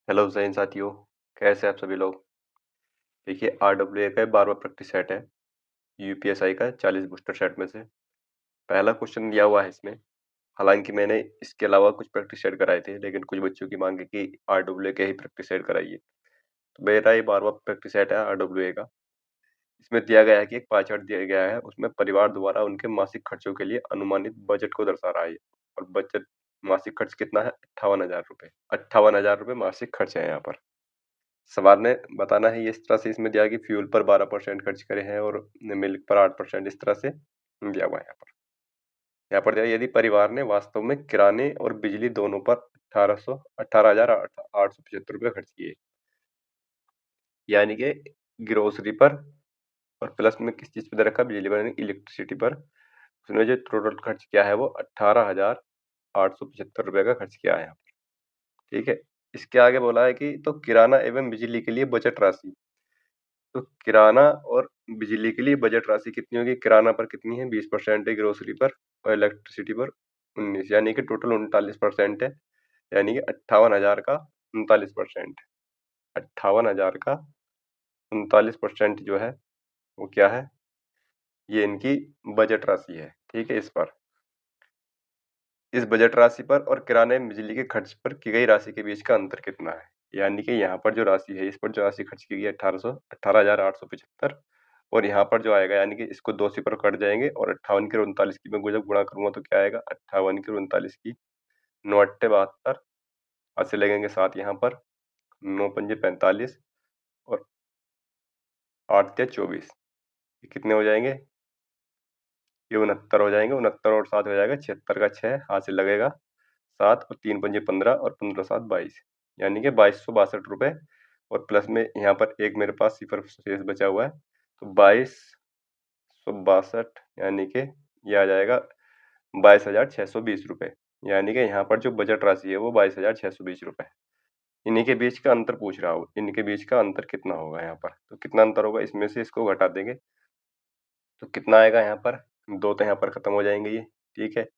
Hello Jain साथियों, कैसे हैं आप सभी लोग। देखिए RWA का 12वां प्रैक्टिस सेट है यूपीएसआई का 40 बूस्टर सेट में से पहला क्वेश्चन दिया हुआ है इसमें। हालांकि मैंने इसके अलावा कुछ प्रैक्टिस सेट कराए थे, लेकिन कुछ बच्चों की मांग है कि RWA के ही प्रैक्टिस सेट कराइए। तो मेरा ये 12वां प्रैक्टिस सेट है RWA का। इसमें दिया गया है कि एक पाई चार्ट दिया गया है, उसमें परिवार द्वारा उनके मासिक खर्चों के लिए अनुमानित बजट को दर्शा रहा है। और बजट मासिक खर्च कितना है? 58,000 रुपये। 58,000 रुपये मासिक खर्च है यहाँ पर। सवाल में बताना है ये इस तरह से इसमें दिया है कि फ्यूल पर 12% खर्च करे हैं और मिल्क पर 8%, इस तरह से दिया हुआ है यहाँ पर। यहाँ पर दिया है, यदि परिवार ने वास्तव में किराने और बिजली दोनों पर 18,875 रुपये खर्च किए, यानी कि ग्रोसरी पर और प्लस में किस चीज़ पे दे रखा है? बिजली पर यानी इलेक्ट्रिसिटी पर। उसने जो टोटल खर्च किया है वो 18,875 रुपये का खर्च किया है यहाँ पर। ठीक है, इसके आगे बोला है कि तो किराना एवं बिजली के लिए बजट राशि। तो किराना और बिजली के लिए बजट राशि कितनी होगी? किराना पर कितनी है? 20% है, ग्रोसरी पर और इलेक्ट्रिसिटी पर 19, यानी कि टोटल 39% है। यानी कि 58,000 का 39%, 58,000 का 39% जो है वो क्या है? ये इनकी बजट राशि है। ठीक है, इस बजट राशि पर और किराने में बिजली के खर्च पर की गई राशि के बीच का अंतर कितना है? यानी कि यहाँ पर जो राशि है, इस पर जो राशि खर्च की गई है 18,875, और यहाँ पर जो आएगा यानी कि इसको 2 से पर कट जाएंगे और 58 की और 39 की मैं जब गुणा करूंगा तो क्या आएगा? 58 की और 39 की 9 अट्ठे 72, हाथ से लगेंगे 7 यहाँ पर, 9 पंजे 45 और 8 ते 24। ये कितने हो जाएंगे? ये 69 हो जाएंगे। 69 और 7 हो जाएगा 76 का 6, हाथ से लगेगा 7 और 3 पंजे 15 और 15 7 22, यानी कि 2262 रुपये। और प्लस में यहाँ पर एक मेरे पास सिफर शेष बचा हुआ है, तो 2262, यानी कि ये आ जाएगा 22,620 रुपये। यानी कि यहाँ पर जो बजट राशि है वो 22,620 रुपये है। इन्हीं के बीच का अंतर पूछ रहा हूँ, इनके बीच का अंतर कितना होगा यहाँ पर? तो कितना अंतर होगा? इसमें से इसको घटा देंगे तो कितना आएगा यहाँ पर? 2 तो यहाँ पर खत्म हो जाएंगे ये। ठीक है,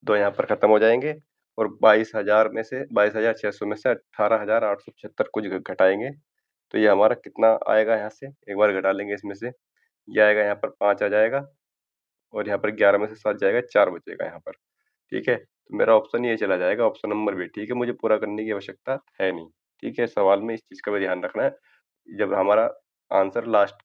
2 यहाँ पर खत्म हो जाएंगे और 22,000 में से 22,600 में से 18,875 कुछ घटाएंगे तो ये हमारा कितना आएगा? यहाँ से एक बार घटा लेंगे, इसमें से ये आएगा यहाँ पर 5 आ जाएगा और यहाँ पर 11 में से 7 जाएगा, 4 बचेगा यहाँ पर। ठीक है, तो मेरा ऑप्शन ये चला जाएगा, ऑप्शन नंबर बी। ठीक है, मुझे पूरा करने की आवश्यकता है नहीं। ठीक है, सवाल में इस चीज़ का भी ध्यान रखना है, जब हमारा आंसर लास्ट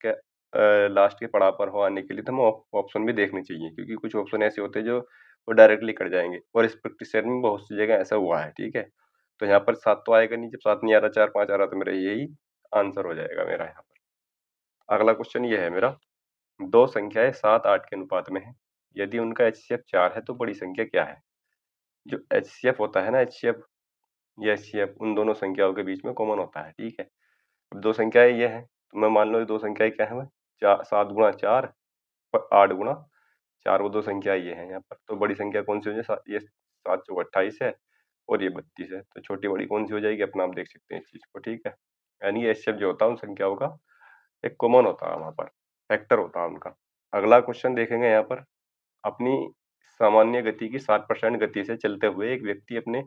के पड़ाव पर हो आने के लिए तो हमें ऑप्शन भी देखने चाहिए, क्योंकि कुछ ऑप्शन ऐसे होते हैं जो वो डायरेक्टली कट जाएंगे और इस प्रैक्टिस सेट में बहुत सी जगह ऐसा हुआ है। ठीक है, तो यहाँ पर 7 तो आएगा नहीं, जब 7 नहीं आ रहा, 4 5 आ रहा, तो मेरा यही आंसर हो जाएगा मेरा यहाँ पर। अगला क्वेश्चन ये है मेरा, दो संख्याएं 7 8 के अनुपात में है, यदि उनका HCF 4 है तो बड़ी संख्या क्या है? जो HCF होता है ना, HCF, ये HCF उन दोनों संख्याओं के बीच में कॉमन होता है। ठीक है, अब दो संख्याएं ये हैं, तो मैं मान लो ये दो संख्याएं क्या है? 7 गुणा 4 और 8 गुणा 4, वो दो संख्या ये है यहाँ पर। तो बड़ी संख्या कौन सी हो जाए? ये 7 चौक 28 है और ये 32 है, तो छोटी बड़ी कौन सी हो जाएगी? अपना आप देख सकते हैं इस चीज को। ठीक है, यानी ये HCF जो होता है उन संख्याओं का एक कॉमन होता है, वहां पर फैक्टर होता है उनका। अगला क्वेश्चन देखेंगे यहाँ पर, अपनी सामान्य गति की 60% गति से चलते हुए एक व्यक्ति अपने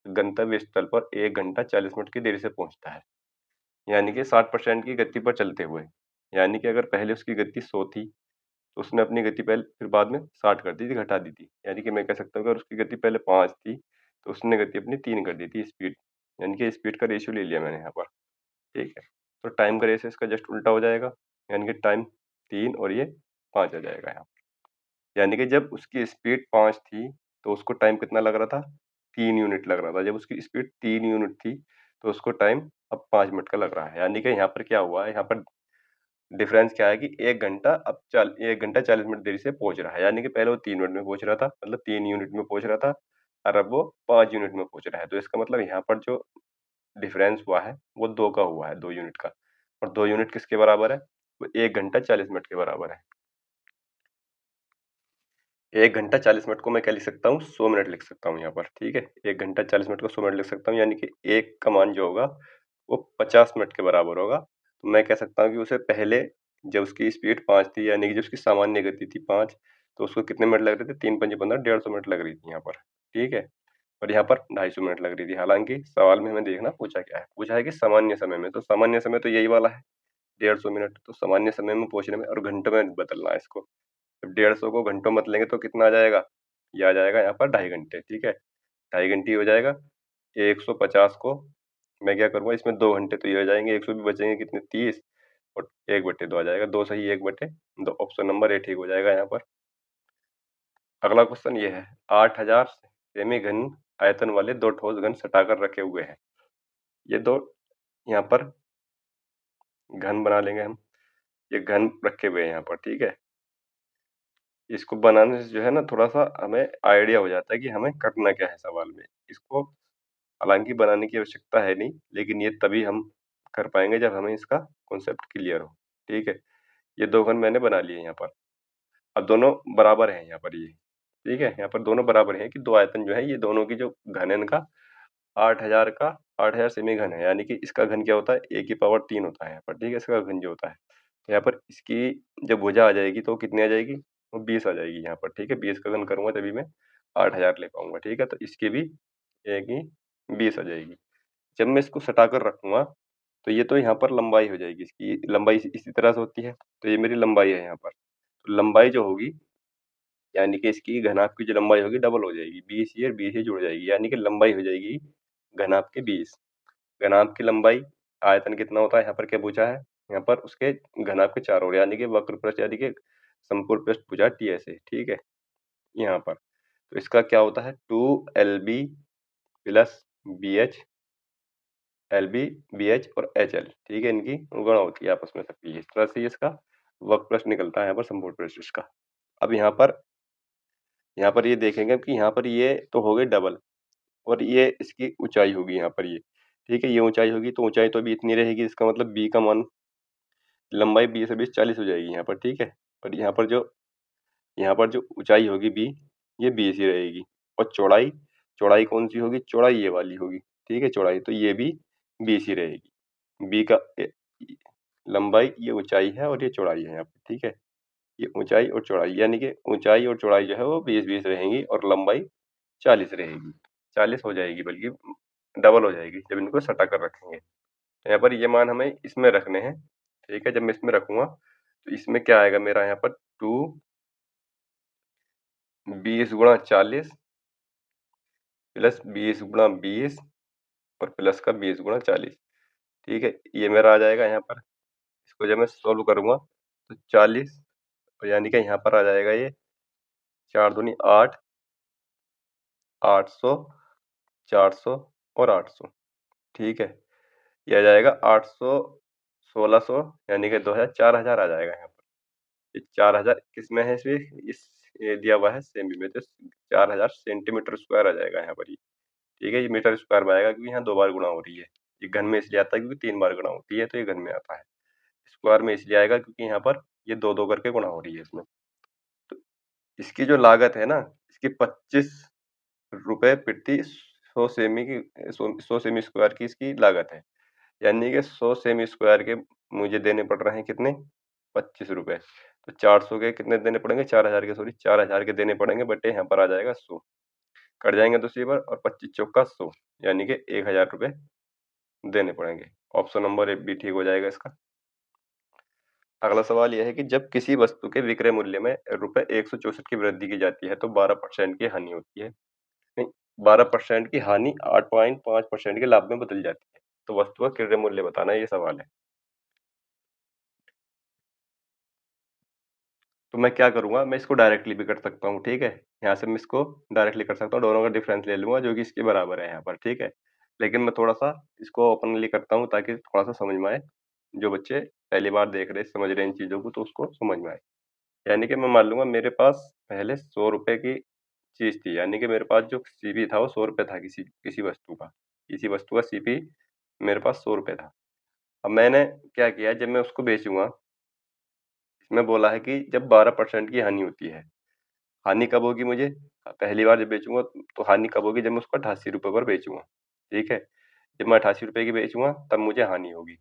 गंतव्य स्थल पर 1 घंटा 40 मिनट की देरी से पहुंचता है, यानी कि 60% की गति पर चलते हुए। यानी कि अगर पहले उसकी गति 100 थी तो उसने अपनी गति पहले फिर बाद में 60 कर दी थी, घटा दी थी। यानी कि मैं कह सकता हूँ अगर उसकी गति पहले 5 थी तो उसने गति अपनी 3 कर दी थी, स्पीड। यानी कि स्पीड का रेशियो ले लिया मैंने यहाँ पर। ठीक है, तो टाइम का रेशियो इसका जस्ट उल्टा हो जाएगा, यानी कि टाइम 3 और ये 5 आ जाएगा यहाँ पर। यानी कि जब उसकी स्पीड 5 थी तो उसको टाइम कितना लग रहा था? 3 यूनिट लग रहा था। जब उसकी स्पीड 3 यूनिट थी तो उसको टाइम अब 5 मिनट का लग रहा है। यानी कि यहाँ पर क्या हुआ है? यहाँ पर डिफरेंस क्या है कि 1 घंटा अब 1 घंटा 40 मिनट देरी से पहुँच रहा है। यानी कि पहले वो 3 मिनट में पहुँच रहा था, मतलब 3 यूनिट में पहुँच रहा था, और अब वो 5 यूनिट में पहुँच रहा है। तो इसका मतलब यहाँ पर जो डिफरेंस हुआ है वो 2 का हुआ है, 2 यूनिट का। और 2 यूनिट किसके बराबर है? वो 1 घंटा 40 मिनट के बराबर है। 1 घंटा 40 मिनट को मैं क्या लिख सकता हूँ? 100 मिनट लिख सकता हूँ यहाँ पर। ठीक है, 1 घंटा 40 मिनट को 100 मिनट लिख सकता हूँ, यानी कि 1 का मान जो होगा वो 50 मिनट के बराबर होगा। तो मैं कह सकता हूँ कि उसे पहले जब उसकी स्पीड 5 थी, यानी कि जो उसकी सामान्य गति थी 5, तो उसको कितने मिनट लग रहे थे? 3 पंजे 15, 150 मिनट लग रही थी यहाँ पर। ठीक है, और यहाँ पर 250 मिनट लग रही थी। हालाँकि सवाल में हमें देखना पूछा क्या है, पूछा है कि सामान्य समय में, तो सामान्य समय तो यही वाला है 150 मिनट, तो सामान्य समय में पूछने में और घंटों में बदलना है इसको। जब 150 को घंटों में बदलेंगे तो कितना आ जाएगा? ये आ जाएगा यहाँ पर 2.5 घंटे, ठीक है? 2.5 घंटे हो जाएगा। 150 को मैं क्या करूँगा, इसमें 2 घंटे तो ये हो जाएंगे, 100 भी बचेंगे कितने, 30 और 1/2 आ जाएगा, 2 सही 1/2। ऑप्शन नंबर ए ठीक हो जाएगा यहाँ पर। अगला क्वेश्चन ये है, 8000 सेमी घन आयतन वाले दो ठोस घन सटाकर रखे हुए हैं। ये दो यहाँ पर घन बना लेंगे हम, ये घन रखे हुए हैं यहाँ पर, ठीक है? इसको बनाने से जो है ना थोड़ा सा हमें आइडिया हो जाता है कि हमें करना क्या है सवाल में। इसको हालांकि बनाने की आवश्यकता है नहीं, लेकिन ये तभी हम कर पाएंगे जब हमें इसका कॉन्सेप्ट क्लियर हो, ठीक है? ये दो घन मैंने बना लिए यहाँ पर। अब दोनों बराबर हैं यहाँ पर ये, ठीक है? यहाँ पर दोनों बराबर हैं कि दो आयतन जो है ये दोनों की जो घन है इनका 8000 का 8000 सेमी घन है, यानी कि इसका घन क्या होता है, a की पावर 3 होता है यहाँ पर, ठीक है? इसका घन जो होता है, तो यहाँ पर इसकी जब भुजा आ जाएगी तो कितनी आ जाएगी, वो 20 आ जाएगी यहाँ पर, ठीक है? 20 का घन करूंगा तभी मैं 8000 ले पाऊंगा, ठीक है? तो इसकी भी a की 20 आ जाएगी। जब मैं इसको सटाकर रखूंगा तो ये तो यहाँ पर लंबाई हो जाएगी, इसकी लंबाई इसी तरह से होती है, तो ये मेरी लंबाई है यहाँ पर। तो लंबाई जो होगी यानी कि इसकी घनाभ की जो लंबाई होगी डबल हो जाएगी, 20 ये और 20 ये जुड़ जाएगी, यानी कि लंबाई हो जाएगी घनाभ के 20। घनाभ की लंबाई आयतन कितना होता है, यहाँ पर क्या पूछा है, यहाँ पर उसके घनाभ के 4 ओर, यानी कि वक्र पृष्ठ यानी कि समपूर्ण पृष्ठ भुजा टी ऐसे, ठीक है? यहाँ पर तो इसका क्या होता है 2LB plus BH, LB BH और HL, ठीक है? इनकी गुणा होती है आपस में सबकी, इस तरह से इसका वक्र पृष्ठ निकलता है यहाँ पर समपूर्ण पृष्ठ इसका। अब यहाँ पर ये देखेंगे कि यहाँ पर ये तो हो गई डबल और ये इसकी ऊंचाई होगी यहाँ पर ये, ठीक है? ये ऊंचाई होगी तो ऊंचाई तो अभी इतनी रहेगी, इसका मतलब बी का मान लंबाई 20 से 20 40 हो जाएगी यहाँ पर, ठीक है? और यहाँ पर जो ऊंचाई होगी बी, ये 20 ही रहेगी और चौड़ाई चौड़ाई कौन सी होगी, चौड़ाई ये वाली होगी, ठीक है? चौड़ाई तो ये भी 20 ही रहेगी। बी का लंबाई ये ऊंचाई है और ये चौड़ाई है यहाँ पर, ठीक है? ये ऊंचाई और चौड़ाई यानी कि ऊंचाई और चौड़ाई जो है वो 20-20 रहेंगी और लंबाई 40 रहेगी, 40 हो जाएगी, बल्कि डबल हो जाएगी जब इनको सटा कर रखेंगे। तो यहाँ पर ये मान हमें इसमें रखने हैं, ठीक है? जब मैं इसमें रखूंगा तो इसमें क्या आएगा मेरा यहाँ पर 2 20 गुणा 40 प्लस 20 गुणा 20 और प्लस का 20 गुणा 40, ठीक है? ये मेरा आ जाएगा यहाँ पर। इसको जब मैं सोल्व करूंगा तो 40 और यानी कि यहाँ पर आ जाएगा ये 4 दूनी 8, 800, 400 और 800, ठीक है? ये आ जाएगा 800, 1600 यानी कि 2000, 4000 आ जाएगा यहाँ पर। ये 4000 किसमें है, इसमें ये दिया हुआ है सेमी में, तो 4000 सेंटीमीटर स्क्वायर आ जाएगा यहाँ पर ये, ठीक है? ये मीटर स्क्वायर में आएगा क्योंकि यहाँ 2 बार गुणा हो रही है। ये घन में इसलिए आता है क्योंकि 3 बार गुणा होती है, तो ये घन में आता है। स्क्वायर में इसलिए आएगा क्योंकि यहाँ पर ये 2-2 करके गुणा हो रही है इसमें। तो इसकी जो लागत है ना, इसकी 25 रुपए प्रति 100 सेमी की 100 सेमी स्क्वायर की इसकी लागत है। यानी कि 100 सेमी स्क्वायर के मुझे देने पड़ रहे हैं कितने, 25 रुपए। तो 400 के कितने देने पड़ेंगे, 4000 के, सॉरी 4000 के देने पड़ेंगे, बटे यहाँ पर आ जाएगा 100, कट जाएंगे तो सीवर और 25 चौका 100 यानी कि 1000 रुपए देने पड़ेंगे। ऑप्शन नंबर ए भी ठीक हो जाएगा इसका। अगला सवाल यह है कि जब किसी वस्तु के विक्रय मूल्य में रुपए 164 की वृद्धि की जाती है तो 12% की हानि होती है। नहीं, 12% की हानि 8.5% के लाभ में बदल जाती है। तो वस्तु का क्रय मूल्य बताना ये सवाल है। तो मैं क्या करूँगा, मैं इसको डायरेक्टली भी कर सकता हूँ, ठीक है? यहाँ से मैं इसको डायरेक्टली कर सकता हूँ, दोनों का डिफरेंस ले लूँगा जो कि इसके बराबर है यहाँ पर, ठीक है? लेकिन मैं थोड़ा-सा इसको ओपनली करता हूँ ताकि थोड़ा-सा समझ में आए। जो बच्चे पहली बार देख रहे हैं, समझ रहे हैं इन चीज़ों को तो उसको समझ में आए। यानी कि मैं मान लूँगा मेरे पास पहले 100 रुपए की चीज़ थी, यानी कि मेरे पास जो सीपी था वो 100 रुपए था किसी किसी वस्तु का। किसी वस्तु का सीपी मेरे पास 100 रुपए था। अब मैंने क्या किया, जब मैं उसको बेचूँगा, इसमें बोला है कि जब 12% की हानि होती है। हानि कब होगी मुझे? पहली बार जब बेचूँगा तो हानि कब होगी, जब मैं उसको 88 रुपए पर बेचूँगा, ठीक है? जब मैं 88 रुपए की बेचूँगा तब मुझे हानि होगी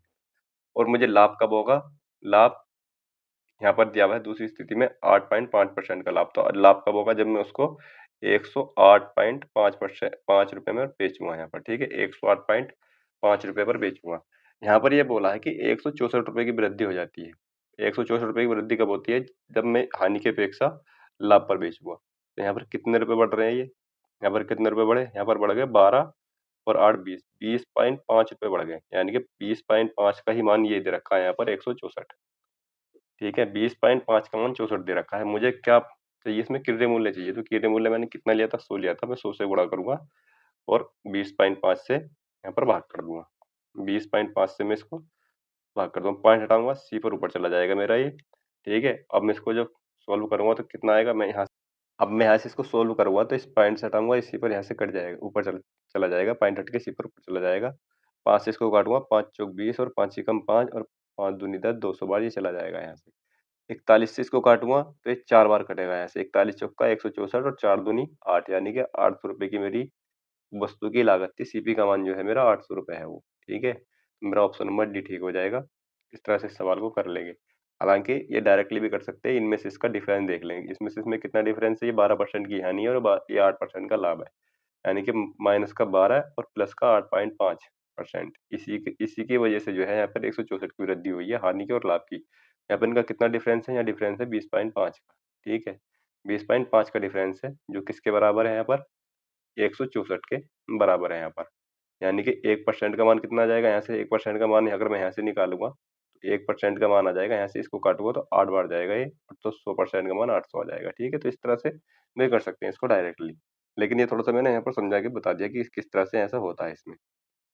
और मुझे लाभ कब होगा? लाभ यहाँ पर दिया हुआ है दूसरी स्थिति में 8.5% का लाभ। तो लाभ कब होगा? जब मैं उसको 108.5% ₹5 में बेचूँगा यहाँ पर, ठीक है? 108.5 रुपए पर बेचूँगा। यहाँ पर ये बोला है कि ₹164 की वृद्धि हो जाती है। ₹164 की वृद्धि कब होती है? जब मैं हानि की अपेक्षा लाभ पर बेचूँगा। तो यहाँ पर कितने रुपए बढ़ रहे हैं ये? यहाँ पर कितने रुपए बढ़े? यहाँ पर बढ़ गए 12 और 8 20, ₹20.5 बढ़ गए। यानी कि 20.5 का ही मान ये दे रखा है यहाँ पर 164, ठीक है? 20.5 का मान 64 दे रखा है। मुझे क्या चाहिए इसमें? क्रय मूल्य चाहिए। तो क्रय मूल्य मैंने कितना लिया था? 100 लिया था। मैं 100 से गुणा करूँगा और 20.5 से यहाँ पर भाग कर दूँगा। 20.5 से मैं इसको भाग कर दूँगा। 5 हटाऊँगा, सिफ़र ऊपर चला जाएगा मेरा ये, ठीक है? अब मैं इसको जब सॉल्व करूँगा तो कितना आएगा? मैं यहाँ से इसको सोल्व करूँगा तो इस पॉइंट से हटाऊँगा, इसी पर यहाँ से कट जाएगा, ऊपर चला जाएगा, पॉइंट हट के इसी पर ऊपर चला जाएगा। 5 से इसको काटूँगा, 5 चौक 20 और 5 एकम 5 और 5 दूनी 10, 200 बार ये चला जाएगा यहाँ से। 41 से इसको काटूँगा तो ये 4 बार कटेगा यहाँ से, 41 चौका 164 और 4 दूनी 8 यानी कि ₹800 की मेरी वस्तु की लागत थी। सीपी का मान जो है मेरा ₹800 है वो, ठीक है? तो मेरा ऑप्शन नंबर डी ठीक हो जाएगा। इस तरह से इस सवाल को कर लेंगे। हालाँकि ये डायरेक्टली भी कर सकते हैं, इनमें से इसका डिफरेंस देख लेंगे। इसमें कितना डिफरेंस है? ये 12% की हानि है और ये 8% का लाभ है। यानी कि माइनस का 12 और प्लस का 8.5%। इसी की वजह से जो है यहाँ पर 164 की वृद्धि हुई है, हानि की और लाभ की। यहाँ पर इनका कितना डिफरेंस है? यहाँ डिफरेंस है 20.5 का, ठीक है? 20.5 का डिफरेंस है, जो किसके बराबर है यहाँ पर? 164 के बराबर है यहाँ पर। यानी कि 1% का मान कितना आ जाएगा? यहाँ से 1% का मान अगर मैं यहाँ से निकालूँगा, तो 1% का मान आ जाएगा, यहाँ से इसको काटूँगा तो 8 बार जाएगा ये, तो 100% का मान 800 आ जाएगा, ठीक है? तो इस तरह से नहीं कर सकते हैं इसको डायरेक्टली। लेकिन ये थोड़ा-सा मैंने यहाँ पर समझा के बता दिया कि किस तरह से ऐसा होता है इसमें।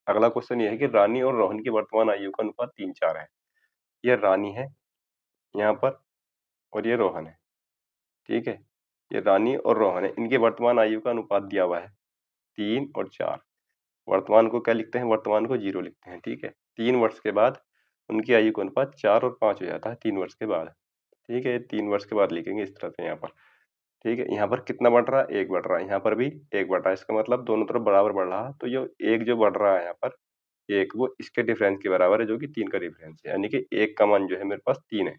अगला क्वेश्चन ये है कि रानी और रोहन की वर्तमान आयु का अनुपात 3-4 है। ये रानी है यहाँ पर और ये रोहन है, ठीक है? ये रानी और रोहन है, इनकी वर्तमान आयु का अनुपात दिया हुआ है 3 और 4। वर्तमान को क्या लिखते हैं? वर्तमान को 0 लिखते हैं, ठीक है? 3 वर्ष के बाद उनकी आयु का अनुपात 4 और 5 हो जाता है 3 वर्ष के बाद, ठीक है? 3 वर्ष के बाद लिखेंगे इस तरह से यहाँ पर, ठीक है? यहाँ पर कितना बढ़ रहा है? 1 बढ़ रहा है, यहाँ पर भी 1 बढ़ रहा है, इसका मतलब दोनों तरफ बराबर बढ़ रहा है, तो जो 1 जो बढ़ रहा है यहाँ पर, 1 वो इसके डिफरेंस के बराबर है जो कि 3 का डिफरेंस है, यानी कि 1 का मान जो है मेरे पास 3 है।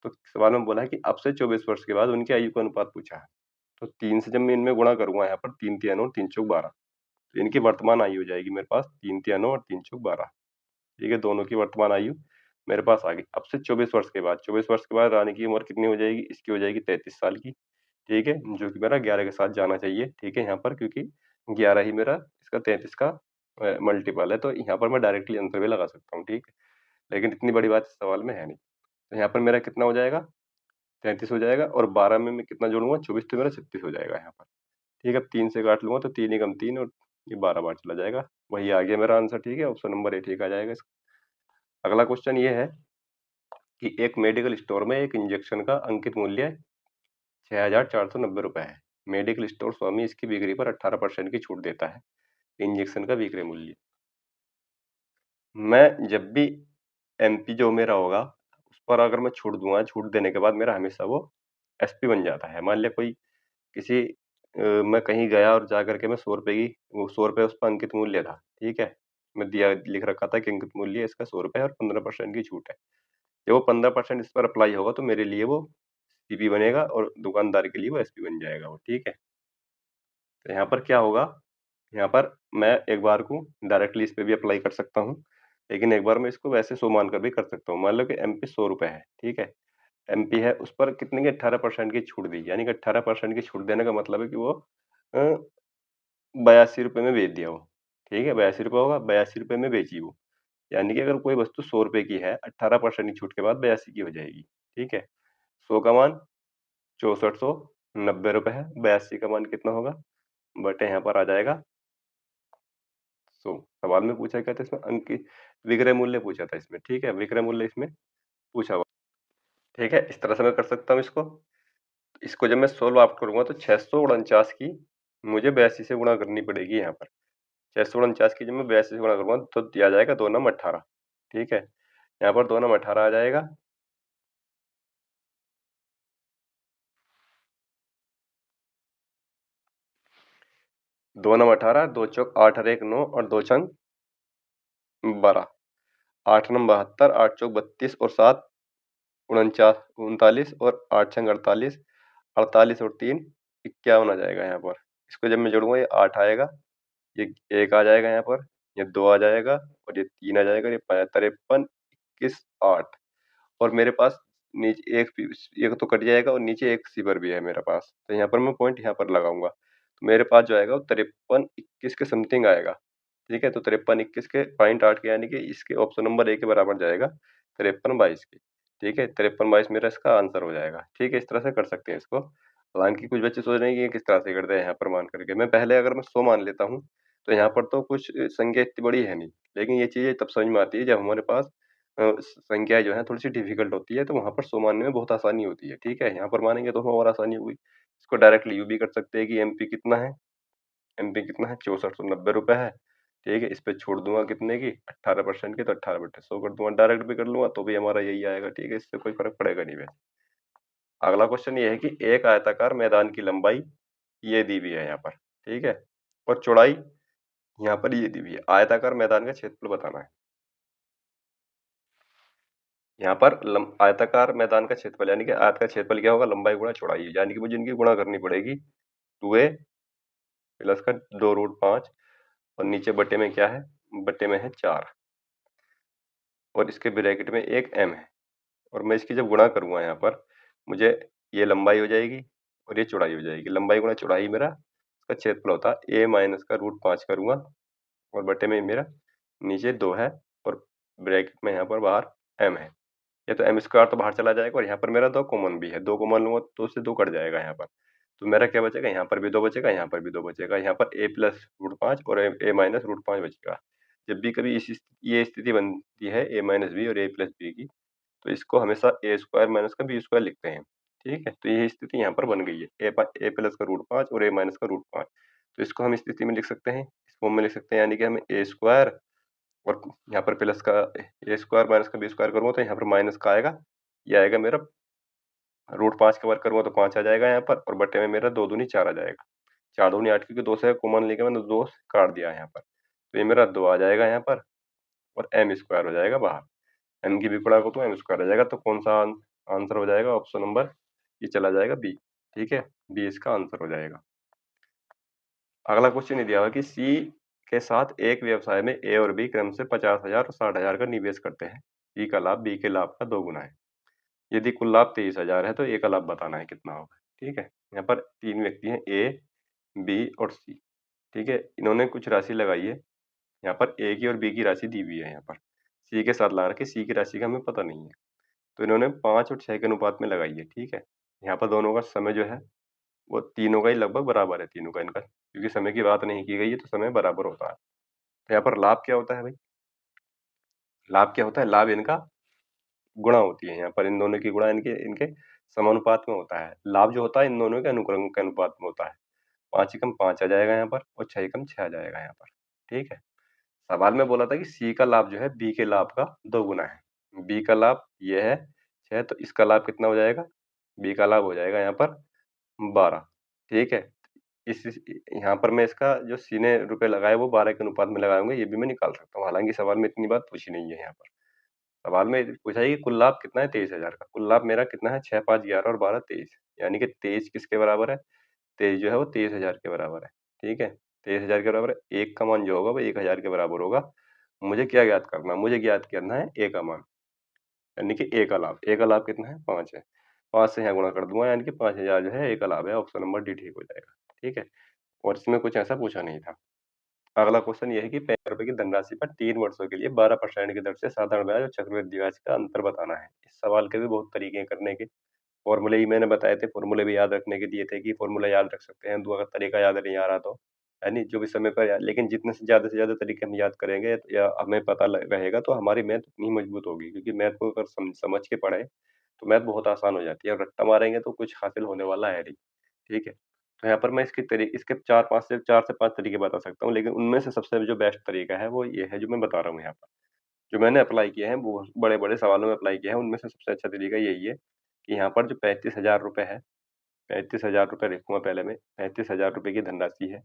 तो सवाल में बोला है कि अब से 24 वर्ष के बाद उनकी आयु का अनुपात पूछा है, तो 3 से जब मैं इनमें गुणा करूँगा यहाँ पर 3 तिया 9 3 चौक 12, तो इनकी वर्तमान आयु हो जाएगी मेरे पास 3 तिया 9 और 3 चौक 12, ठीक है? दोनों की वर्तमान आयु मेरे पास आ गई। अब से 24 वर्ष के बाद 24 वर्ष के बाद रानी की उम्र कितनी हो जाएगी? इसकी हो जाएगी 33 साल की, ठीक है? जो कि मेरा 11 के साथ जाना चाहिए, ठीक है? यहाँ पर क्योंकि 11 ही मेरा इसका 33 का मल्टीपल है, तो यहाँ पर मैं डायरेक्टली आंसर भी लगा सकता हूँ, ठीक है? लेकिन इतनी बड़ी बात इस सवाल में है नहीं। तो यहाँ पर मेरा कितना हो जाएगा? 33 हो जाएगा और 12 में मैं कितना जोड़ूँगा? 24 तो मेरा 36 हो जाएगा यहाँ पर, ठीक है? अब 3 से काट लूँगा तो 3 एकम 3 और ये 12 बार चला जाएगा। वही आ गया मेरा आंसर, ठीक है? ऑप्शन नंबर ए ठीक आ जाएगा इसका। अगला क्वेश्चन ये है कि एक मेडिकल स्टोर में एक इंजेक्शन का अंकित मूल्य ₹6490 है। मेडिकल स्टोर स्वामी इसकी बिक्री पर 18% की छूट देता है। इंजेक्शन का विक्रय मूल्य। मैं जब भी एमपी जो मेरा होगा, उस पर अगर मैं छूट दूँगा, छूट देने के बाद मेरा हमेशा वो एसपी बन जाता है। मान लिया कोई किसी मैं कहीं गया और जाकर के मैं ₹100 की वो ₹100 उस पर अंकित मूल्य था, ठीक है? मैं दिया लिख रखा था कि अंकित मूल्य इसका ₹100 है और 15% की छूट है। जब वो 15% इस पर अप्लाई होगा तो मेरे लिए वो सीपी बनेगा और दुकानदार के लिए वो एसपी बन जाएगा वो, ठीक है? तो यहाँ पर क्या होगा, यहाँ पर मैं एक बार को डायरेक्टली इस पे भी अप्लाई कर सकता हूँ, लेकिन एक बार मैं इसको वैसे 100 मानकर भी कर सकता हूँ। मान लो कि एमपी ₹100 है, ठीक है? एमपी है, उस पर कितने की 18% की छूट दी, यानी कि 18% की छूट देने का मतलब है कि वो अ, ₹82 में बेच दिया वो, ठीक है? ₹82 होगा, ₹82 में बेची वो। यानी कि अगर कोई वस्तु ₹100 की है, 18% की छूट के बाद 82 की हो जाएगी, ठीक है? 100 का मान ₹6490 है, 82 का मान कितना होगा? बटे यहाँ पर आ जाएगा 100। सवाल में पूछा क्या था इसमें? विक्रय मूल्य पूछा था इसमें, ठीक है? विक्रय मूल्य इसमें पूछा हुआ, ठीक है? इस तरह से मैं कर सकता हूँ इसको। इसको जब मैं सोल्व आउट करूँगा तो 649 की मुझे 82 से गुणा करनी पड़ेगी यहाँ पर। 649 की जब मैं 82 से गुणा करूँगा तो दिया जाएगा 2 नम 18, ठीक है? यहाँ पर 2 नम 18 आ जाएगा। 2 नम 18, 2 चौक 8 और 1 9 और 2 छंग 12। 8 नम 72, 8 चौक 32 और 7 39 और 8 छंग 48, 48 और 3 51 आ जाएगा यहाँ पर। इसको जब मैं जोड़ूँगा ये 8 आएगा, ये 1 आ जाएगा यहाँ पर, ये 2 आ जाएगा और ये 3 आ जाएगा, ये 53, 21, 8 और मेरे पास नीचे एक तो कट जाएगा और नीचे एक सिबर भी है मेरे पास। तो यहाँ पर मैं पॉइंट यहाँ पर लगाऊँगा। तो मेरे पास जो आएगा वो 53, 21 के समथिंग आएगा। ठीक है? तो 53, 21 के 0.8 के यानी कि इसके ऑप्शन नंबर ए के बराबर जाएगा 53, 22 के। ठीक है? 53, 22 मेरा इसका आंसर हो जाएगा। ठीक है? इस तरह से कर सकते हैं इसको। हालाँकि कुछ बच्चे सोच रहे हैं कि ये किस तरह से करते हैं यहाँ पर मान करके। मैं पहले अगर मैं 100 मान लेता हूँ, तो यहाँ पर तो कुछ संख्या इतनी बड़ी है नहीं। लेकिन ये चीज़ें तब समझ में आती है जब हमारे पास संख्याएँ जो हैं थोड़ी-सी डिफ़िकल्ट होती है, तो वहाँ पर 100 मानने में बहुत आसानी होती है। ठीक है? यहाँ पर मानेंगे तो और आसानी होगी। इसको डायरेक्टली यूँ भी कर सकते हैं कि एमपी कितना है? एमपी कितना है? 6490 रुपए है। ठीक है? इस पे छोड़ दूँगा कितने की? 18% की, तो 18/100 कर दूँगा। डायरेक्ट भी कर लूँगा तो भी हमारा यही आएगा। ठीक है? इससे कोई फ़र्क पड़ेगा नहीं वैसे। अगला क्वेश्चन ये है कि एक आयताकार मैदान की लंबाई ये दी हुई है यहाँ पर। ठीक है? और चौड़ाई यहाँ पर ये दी हुई है। आयताकार मैदान का क्षेत्रफल बताना है। यहाँ पर आयताकार मैदान का क्षेत्रफल यानी कि आयत का क्षेत्रफल क्या होगा? लंबाई गुणा चौड़ाई, यानी कि मुझे इनकी गुणा करनी पड़ेगी। 2a प्लस का 2√5 और नीचे बटे में क्या है? बटे में है 4 और इसके ब्रैकेट में एक m है और मैं इसकी जब गुणा करूँगा यहाँ पर, मुझे ये लंबाई हो जाएगी और ये चौड़ाई हो जाएगी। लंबाई गुणा चौड़ाई मेरा इसका क्षेत्रफल होता है a माइनस का √5 करूँगा और बटे में मेरा नीचे 2 है और ब्रैकेट में यहाँ पर बाहर m है। या तो m स्क्वायर तो बाहर चला जाएगा और यहाँ पर मेरा 2 कॉमन भी है। 2 कॉमन लूँगा तो 2 से 2 कट जाएगा यहाँ पर। तो मेरा क्या बचेगा? यहाँ पर भी 2 बचेगा, यहाँ पर भी 2 बचेगा। यहाँ पर a प्लस √5 और a माइनस √5 बचेगा। जब भी कभी ये स्थिति बनती है a माइनस b और a प्लस b की, तो इसको हमेशा a स्क्वायर माइनस का b स्क्वायर लिखते हैं। ठीक है? तो ये स्थिति यहाँ पर बन गई है। a प्लस का √5 और a माइनस का √5। तो इसको हम इस स्थिति में लिख सकते हैं, इस फॉर्म में लिख सकते हैं, यानी कि हमें a स्क्वायर और यहाँ पर प्लस का a स्क्वायर माइनस का b स्क्वायर करूँगा तो यहाँ पर माइनस का आएगा। ये आएगा मेरा √5 का वर्ग करूँगा तो 5 आ जाएगा यहाँ पर और बटे में मेरा 2 दूनी 4 आ जाएगा। 4 दूनी 8 क्योंकि 2 से कॉमन लेके मैंने 2 काट दिया यहाँ पर। तो ये मेरा 2 आ जाएगा यहाँ पर और m स्क्वायर हो जाएगा बाहर। m की भी गुणा करूँ तो m स्क्वायर आ जाएगा। तो कौन सा आंसर हो जाएगा? ऑप्शन नंबर ये चला जाएगा बी। ठीक है? बी इसका आंसर हो जाएगा। अगला क्वेश्चन ये दिया हुआ है कि सी के साथ एक व्यवसाय में ए और बी क्रम से 50,000 और 60,000 का निवेश करते हैं। सी का लाभ बी के लाभ का 2 गुना है। यदि कुल लाभ 23,000 है तो ए का लाभ बताना है कितना होगा। ठीक है? यहाँ पर 3 व्यक्ति हैं ए, बी और सी। ठीक है? इन्होंने कुछ राशि लगाई है। यहाँ पर ए की और बी की राशि दी हुई है यहाँ पर। सी के साथ लगा रखी है, सी की राशि का हमें पता नहीं है। तो इन्होंने 5 और 6 के अनुपात में लगाई है। ठीक है? यहाँ पर दोनों का समय जो है वो तीनों का ही लगभग बराबर है, तीनों का इनका। क्योंकि समय की बात नहीं की गई है तो समय बराबर होता है। तो यहाँ पर लाभ क्या होता है भाई? लाभ क्या होता है? लाभ इनका गुणा होती है। यहाँ पर इन दोनों की गुणा इनके इनके समानुपात में होता है। लाभ जो होता है इन दोनों के अनुक्रम के अनुपात में होता है। 5 एकम 5 आ जाएगा यहाँ पर और 6 एकम 6 आ जाएगा यहाँ पर। ठीक है? सवाल में बोला था कि सी का लाभ जो है बी के लाभ का 2 गुना है। बी का लाभ ये है 6, तो इसका लाभ कितना हो जाएगा? बी का लाभ हो जाएगा यहाँ पर 12। ठीक है? इस यहाँ पर मैं इसका जो सी ने रुपए लगाए वो 12 के अनुपात में लगाए होंगे, ये भी मैं निकाल सकता हूँ। हालाँकि सवाल में इतनी बात पूछी नहीं है यहाँ पर। सवाल में पूछा है कि कुल लाभ कितना है? 23,000 का। कुल लाभ मेरा कितना है? 6, 5, 11 और 12, 23। यानी कि 23 किसके बराबर है? 23 जो है वो 23,000 के बराबर है। ठीक है? 23,000 के बराबर है। 1 का मान जो होगा वो 1,000 के बराबर होगा। मुझे क्या ज्ञात करना है? मुझे ज्ञात करना है ए का मान, यानी कि ए का लाभ। ए का लाभ कितना है? 5 है। 5 से यहाँ गुणा कर दूँगा, यानी कि 5,000 जो है ए का लाभ है। ऑप्शन नंबर डी ठीक हो जाएगा। ठीक है? और इसमें कुछ ऐसा पूछा नहीं था। अगला क्वेश्चन ये है कि ₹65 की धनराशि पर 3 वर्षों के लिए 12% की दर से साधारण ब्याज और चक्रवृद्धि ब्याज का अंतर बताना है। इस सवाल के भी बहुत तरीके हैं करने के। फॉर्मूले ही मैंने बताए थे, फॉर्मूले भी याद रखने के दिए थे कि फॉर्मूला याद रख सकते हैं, दो अगर तरीका याद नहीं आ रहा तो, है नहीं? जो भी समय पर लेकिन जितने से ज़्यादा तरीके हम याद करेंगे या हमें पता ल रहेगा तो हमारी मैथ उतनी ही मजबूत होगी, क्योंकि मैथ को अगर समझ के पढ़ें, तो मैथ बहुत आसान हो जाती है और रट्टा मारेंगे तो कुछ हासिल होने वाला है नहीं। ठीक है? तो यहाँ पर मैं इसके 4 से 5 तरीके बता सकता हूँ, लेकिन उनमें से सबसे जो बेस्ट तरीका है वो ये है जो मैं बता रहा हूँ यहाँ पर। जो मैंने अप्लाई किए हैं वो बड़े-बड़े सवालों में अप्लाई किया है, उनमें से सबसे अच्छा तरीका यही है कि यहाँ पर जो ₹35,000 है, ₹35,000 लिखूँगा पहले मैं, ₹35,000 की धनराशि है,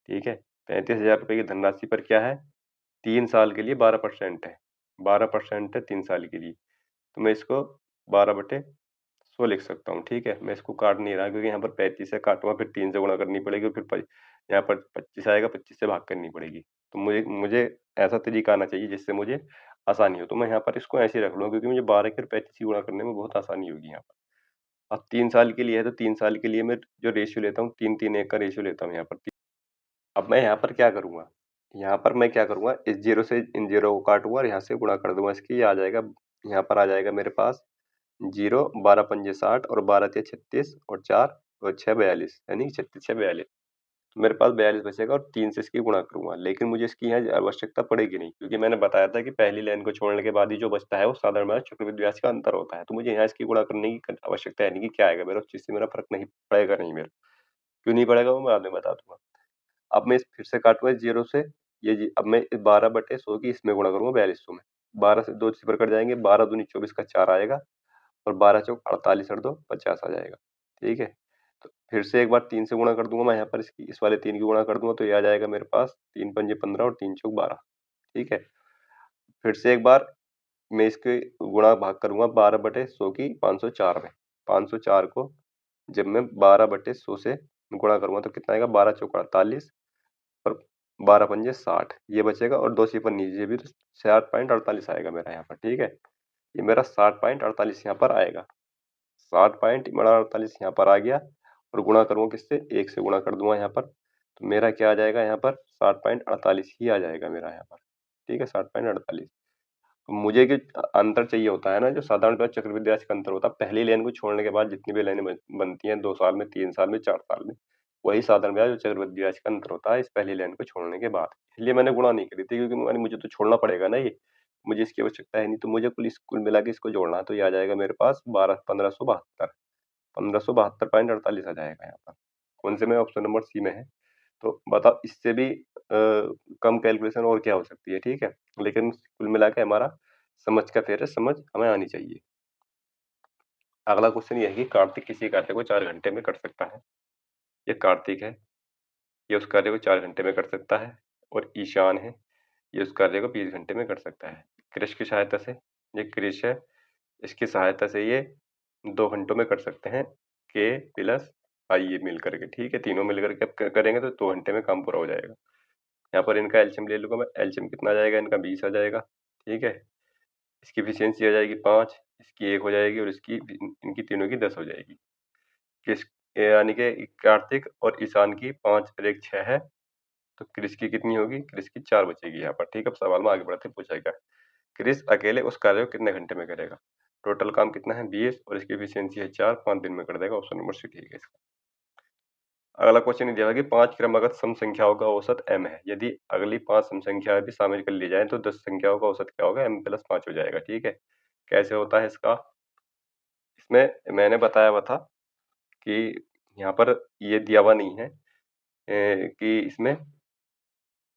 ठीक है? ₹35,000 की धनराशि पर क्या है? 3 साल के लिए 12% है, 12% है 3 साल के लिए। तो मैं इसको 12/100 100 लिख सकता हूँ, ठीक है? मैं इसको काट नहीं रहा क्योंकि यहाँ पर 35 से काटूँगा, फिर 3 से गुणा करनी पड़ेगी और फिर यहाँ पर 25 आएगा, 25 से भाग करनी पड़ेगी। तो मुझे मुझे ऐसा तरीका आना चाहिए जिससे मुझे आसानी हो। तो मैं यहाँ पर इसको ऐसे ही रख लूँगा क्योंकि मुझे 12 के और 35 की गुणा करने में बहुत आसानी होगी यहाँ पर। अब 3 साल के लिए है तो 3 साल के लिए मैं जो रेशियो लेता हूँ 3-3-1 का रेशियो लेता हूँ यहाँ पर। अब मैं यहाँ पर क्या करूँगा? यहाँ पर मैं क्या करूँगा, इस 0 से इन 0 को काटूँगा और यहाँ से गुणा कर दूँगा इसकी, ये आ जाएगा, यहाँ पर आ जाएगा मेरे पास 0, 12 पंजे 60 और 12 तिया 36 और 4 और 6 42, यानी 36 6 42। तो मेरे पास 42 बचेगा और 3 से इसकी गुणा करूँगा। लेकिन मुझे इसकी यहाँ आवश्यकता पड़ेगी नहीं क्योंकि मैंने बताया था कि पहली लाइन को छोड़ने के बाद ही जो बचता है वो साधारण ब्याज चक्रवृद्धि ब्याज का अंतर होता है। तो मुझे यहाँ इसकी गुणा करने की आवश्यकता है नहीं कि क्या आएगा मेरा, उस चीज़ से मेरा फ़र्क नहीं पड़ेगा नहीं मेरा। क्यों नहीं पड़ेगा वो मैं बाद में बता दूँगा। अब मैं इस फिर से काटूँगा इस 0 से, ये जी अब मैं 12/100 की इसमें गुणा करूँगा 4200 में। 12 से 2 सिफर कट जाएँगे, 12 दूनी 24 का 4 आएगा और 12 चौक 48 और 2 50 आ जाएगा, ठीक है? तो फिर से एक बार 3 से गुणा कर दूँगा मैं यहाँ पर, इसकी इस वाले 3 की गुणा कर दूँगा तो ये आ जाएगा मेरे पास 3 पंजे 15 और 3 चौक 12, ठीक है? फिर से एक बार मैं इसके गुणा भाग करूँगा 12/100 की 504 में। 504 को जब मैं 12/100 से गुणा करूँगा तो कितना आएगा, 12 चौक 48 और 12 पंजे 60, ये बचेगा और 2 सिफर नीचे भी तो 60.48 आएगा मेरा यहाँ पर, ठीक है? ये मेरा 60.48 यहाँ पर आएगा। 60.48 यहाँ पर आ गया और गुणा करूँगा किससे, 1 से गुणा कर दूँगा यहाँ पर। तो मेरा क्या आ जाएगा यहाँ पर, 60.48 ही आ जाएगा मेरा यहाँ पर, ठीक है? 60.48। मुझे कि अंतर चाहिए होता है ना, जो साधारण ब्याज चक्रवृद्धि ब्याज का अंतर होता है, पहली लाइन को छोड़ने के बाद जितनी भी लाइनें बनती हैं 2 साल में, 3 साल में, 4 साल में, वही साधारण ब्याज और चक्रवृद्धि ब्याज का अंतर होता है इस पहली लाइन को छोड़ने के बाद। इसलिए मैंने गुणा नहीं करी थी क्योंकि मुझे तो छोड़ना पड़ेगा ना ये, मुझे इसकी आवश्यकता है नहीं, तो मुझे कुल मिला के इसको जोड़ना है, तो ये आ जाएगा मेरे पास 1572, 1572.48 आ जाएगा यहाँ पर। कौन से में, ऑप्शन नंबर सी में है। तो बताओ इससे भी कम कैलकुलेशन और क्या हो सकती है, ठीक है? लेकिन कुल मिला के हमारा समझ का फेर है, समझ हमें आनी चाहिए। अगला क्वेश्चन ये है कि कार्तिक किसी कार्य को 4 घंटे में कर सकता है। ये कार्तिक है, ये उस कार्य को 4 घंटे में कर सकता है, और ईशान है, ये उस कार्य को 20 घंटे में कर सकता है। कृष की सहायता से, ये कृष है, इसकी सहायता से ये 2 घंटों में कर सकते हैं, के प्लस आई ये मिल करके, ठीक है? तीनों मिल करके अब करेंगे तो 2 घंटे में काम पूरा हो जाएगा। यहाँ पर इनका एलसीएम ले लूँगा मैं, एलसीएम कितना आ जाएगा इनका, 20 आ जाएगा, ठीक है? इसकी एफिशिएंसी आ जाएगी 5, इसकी 1 हो जाएगी और इसकी इनकी तीनों की 10 हो जाएगी। किस यानी कि कार्तिक और ईशान की 5 और 1 6 है, तो क्रिस की कितनी होगी? क्रिस की 4 बचेगी यहाँ पर, ठीक है? अब सवाल में आगे बढ़ते पूछा गया, क्रिस अकेले उस कार्य को कितने घंटे में करेगा? टोटल काम कितना है, 20, और इसकी एफिशिएंसी है 4, 5 दिन में कर देगा, ऑप्शन नंबर सी ठीक है इसका। अगला क्वेश्चन ये दिया हुआ है कि 5 क्रमागत सम संख्याओं का औसत m है। यदि अगली 5 सम संख्याएँ भी शामिल कर ली जाएँ तो 10 संख्याओं का औसत क्या होगा? m प्लस 5 हो जाएगा, ठीक है? कैसे होता है इसका? इसमें मैंने बताया हुआ था कि यहाँ पर ये दिया हुआ नहीं है कि इसमें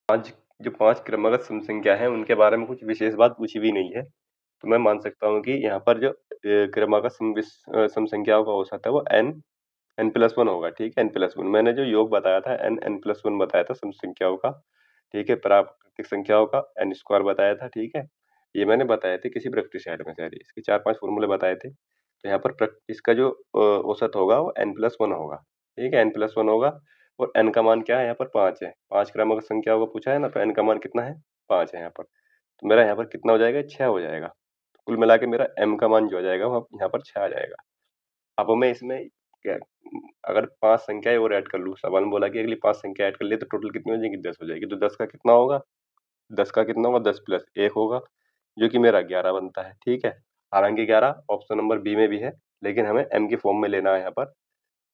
5 क्रमागत सम संख्या है उनके बारे में कुछ विशेष बात पूछी भी नहीं है। तो मैं मान सकता हूँ कि यहाँ पर जो क्रमागत सम संख्याओं का औसत है वो n+1 होगा, ठीक है? n+1 मैंने जो योग बताया था n+1 बताया था सम संख्याओं का, ठीक है? प्राकृतिक संख्याओं का n स्क्वायर बताया था, ठीक है? ये मैंने बताए थे किसी प्रैक्टिस सेट में शायद, इसके 4-5 फॉर्मूले बताए थे। तो यहाँ पर इसका जो औसत होगा वो n+1 होगा, ठीक है? n+1 होगा और n का मान क्या है यहाँ पर, 5 है। 5 क्रमागत संख्याओं का पूछा है ना, तो n का मान कितना है? 5 है यहाँ पर। तो मेरा यहाँ पर कितना हो जाएगा? 6 हो जाएगा। तो कुल मिला के मेरा m का मान जो हो जाएगा वो यहाँ पर 6 आ जाएगा। अब मैं इसमें क्या, अगर 5 संख्याएँ और ऐड कर लूँ, सवाल में बोला कि अगली 5 संख्या ऐड कर लिए तो टोटल कितनी हो जाएगी? 10 हो जाएगी। तो 10 का कितना होगा? 10 का कितना होगा? 10 प्लस 1 होगा, जो कि मेरा 11 बनता है, ठीक है? हालाँकि 11 ऑप्शन नंबर बी में भी है, लेकिन हमें m की फॉर्म में लेना है यहाँ पर।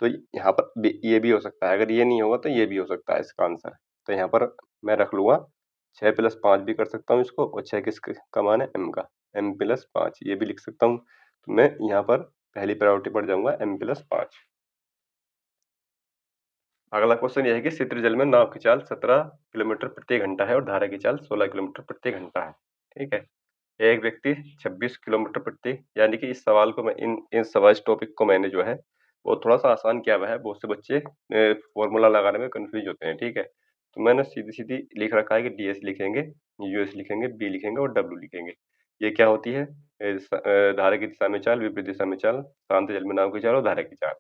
तो यहाँ पर ये भी हो सकता है, अगर ये नहीं होगा तो ये भी हो सकता है इसका आंसर। तो यहाँ पर मैं रख लूँगा 6 प्लस 5 भी कर सकता हूँ इसको, और 6 किसका मान है? m का, m प्लस 5 ये भी लिख सकता हूँ। तो मैं यहाँ पर पहली प्रायोरिटी पर जाऊँगा m प्लस 5। अगला क्वेश्चन ये है कि शीतल जल में नाव की चाल 17 किलोमीटर प्रति घंटा है और धारा की चाल 16 किलोमीटर प्रति घंटा है, ठीक है? एक व्यक्ति 26 किलोमीटर प्रति, यानी कि इस सवाल को मैं इन सवाल इस टॉपिक को मैंने जो है वो थोड़ा-सा आसान किया हुआ है। बहुत से बच्चे फ़ॉर्मूला लगाने में कन्फ्यूज़ होते हैं, ठीक है? तो मैंने सीधी-सीधी लिख रखा है कि डीएस लिखेंगे, यूएस लिखेंगे, बी लिखेंगे और डब्ल्यू लिखेंगे। ये क्या होती है? धारा की दिशा में चाल, विपरीत दिशा में चाल, शांत जल में नाव की चाल और धारा की चाल।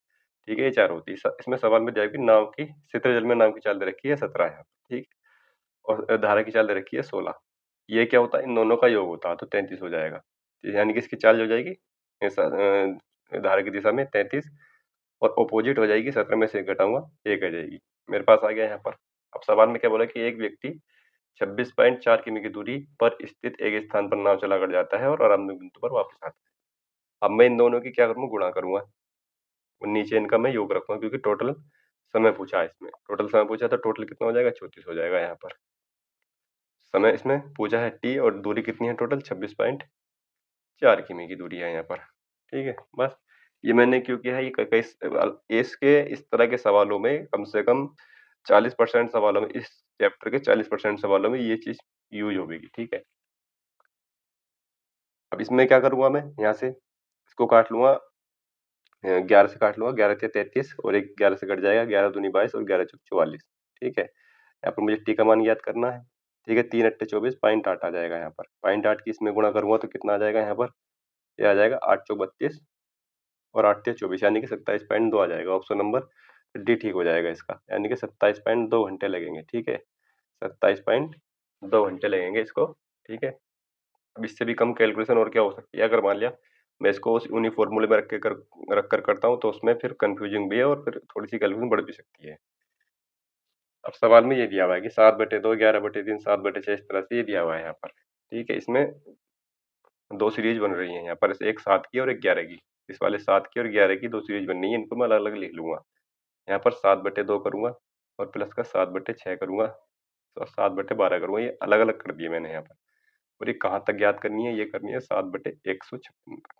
ठीक है, ये 4 होती है। इसमें सवाल में दिया है कि नाव की शीतल जल में नाव की चाल दे रखी है 17 यहाँ, ठीक? और धारा की चाल दे रखी है 16। ये क्या होता है? इन दोनों का योग होता है तो 33 हो जाएगा। यानी कि इसकी चाल जो हो जाएगी धारा की दिशा में 33 और अपोजिट हो जाएगी, 17 में से 1 घटाऊँगा 1 आ जाएगी। मेरे पास आ गया यहाँ पर। अब सवाल में क्या बोला कि एक व्यक्ति 26.4 किमी की दूरी पर स्थित एक स्थान पर नाव चलाकर जाता है और आरंभिक बिंदु पर वापस आता है। अब मैं इन दोनों की क्या करूँगा? गुणा करूँगा। और नीचे इनका मैं योग रखूँगा क्योंकि टोटल समय पूछा है इसमें। टोटल समय पूछा है तो टोटल कितना हो जाएगा? 34 हो जाएगा यहाँ पर। समय इसमें पूछा है t और दूरी कितनी है टोटल? 26.4 किमी की दूरी है यहाँ पर। ठीक है? बस ये मैंने क्यों किया है? ये कई इसके इस तरह के सवालों में कम से कम 40% सवालों में, इस चैप्टर के 40% सवालों में ये चीज़ यूज़ होगी। ठीक है? अब इसमें क्या करूँगा मैं? यहाँ से इसको काट लूँगा, 11 से काट लूँगा, 11 तिया 33 और एक 11 से कट जाएगा, 11 दूनी 22 और 11 चौक 44। ठीक है? यहाँ पर मुझे टी का मान ज्ञात करना है। ठीक है? 3 अट्ठे 24 पॉइंट 8 आ जाएगा यहाँ पर। पॉइंट 8 की इसमें गुणा करूँगा तो कितना आ जाएगा यहाँ पर? ये आ जाएगा 8 चौक 32 और 8 तिया 24 यानी कि 27.2 आ जाएगा। ऑप्शन नंबर डी ठीक हो जाएगा इसका। यानी कि 27.2 घंटे लगेंगे। ठीक है? 27.2 घंटे लगेंगे इसको। ठीक है? अब इससे भी कम कैलकुलेशन और क्या हो सकती है? अगर मान लिया मैं इसको उन्हीं फॉर्मूले में रख कर करता हूँ तो उसमें फिर कन्फ्यूजिंग भी है और फिर थोड़ी-सी कैलकुलेशन बढ़ भी सकती है। अब सवाल में ये दिया हुआ है कि 7/2, 11/3, 7/6 इस तरह से ये दिया हुआ है यहाँ पर। ठीक है? इसमें 2 सीरीज़ बन रही हैं यहाँ पर, एक 7 की और एक 11 की। इस वाले 7 की और 11 की 2 सीरीज़ बननी है, इनको मैं अलग-अलग लिख लूँगा। यहाँ पर 7/2 करूँगा और प्लस का 7/6 करूँगा और 7/12 करूँगा। ये अलग-अलग कर दिए मैंने यहाँ पर। और ये कहाँ तक ज्ञात करनी है? ये करनी है 7/156 तक।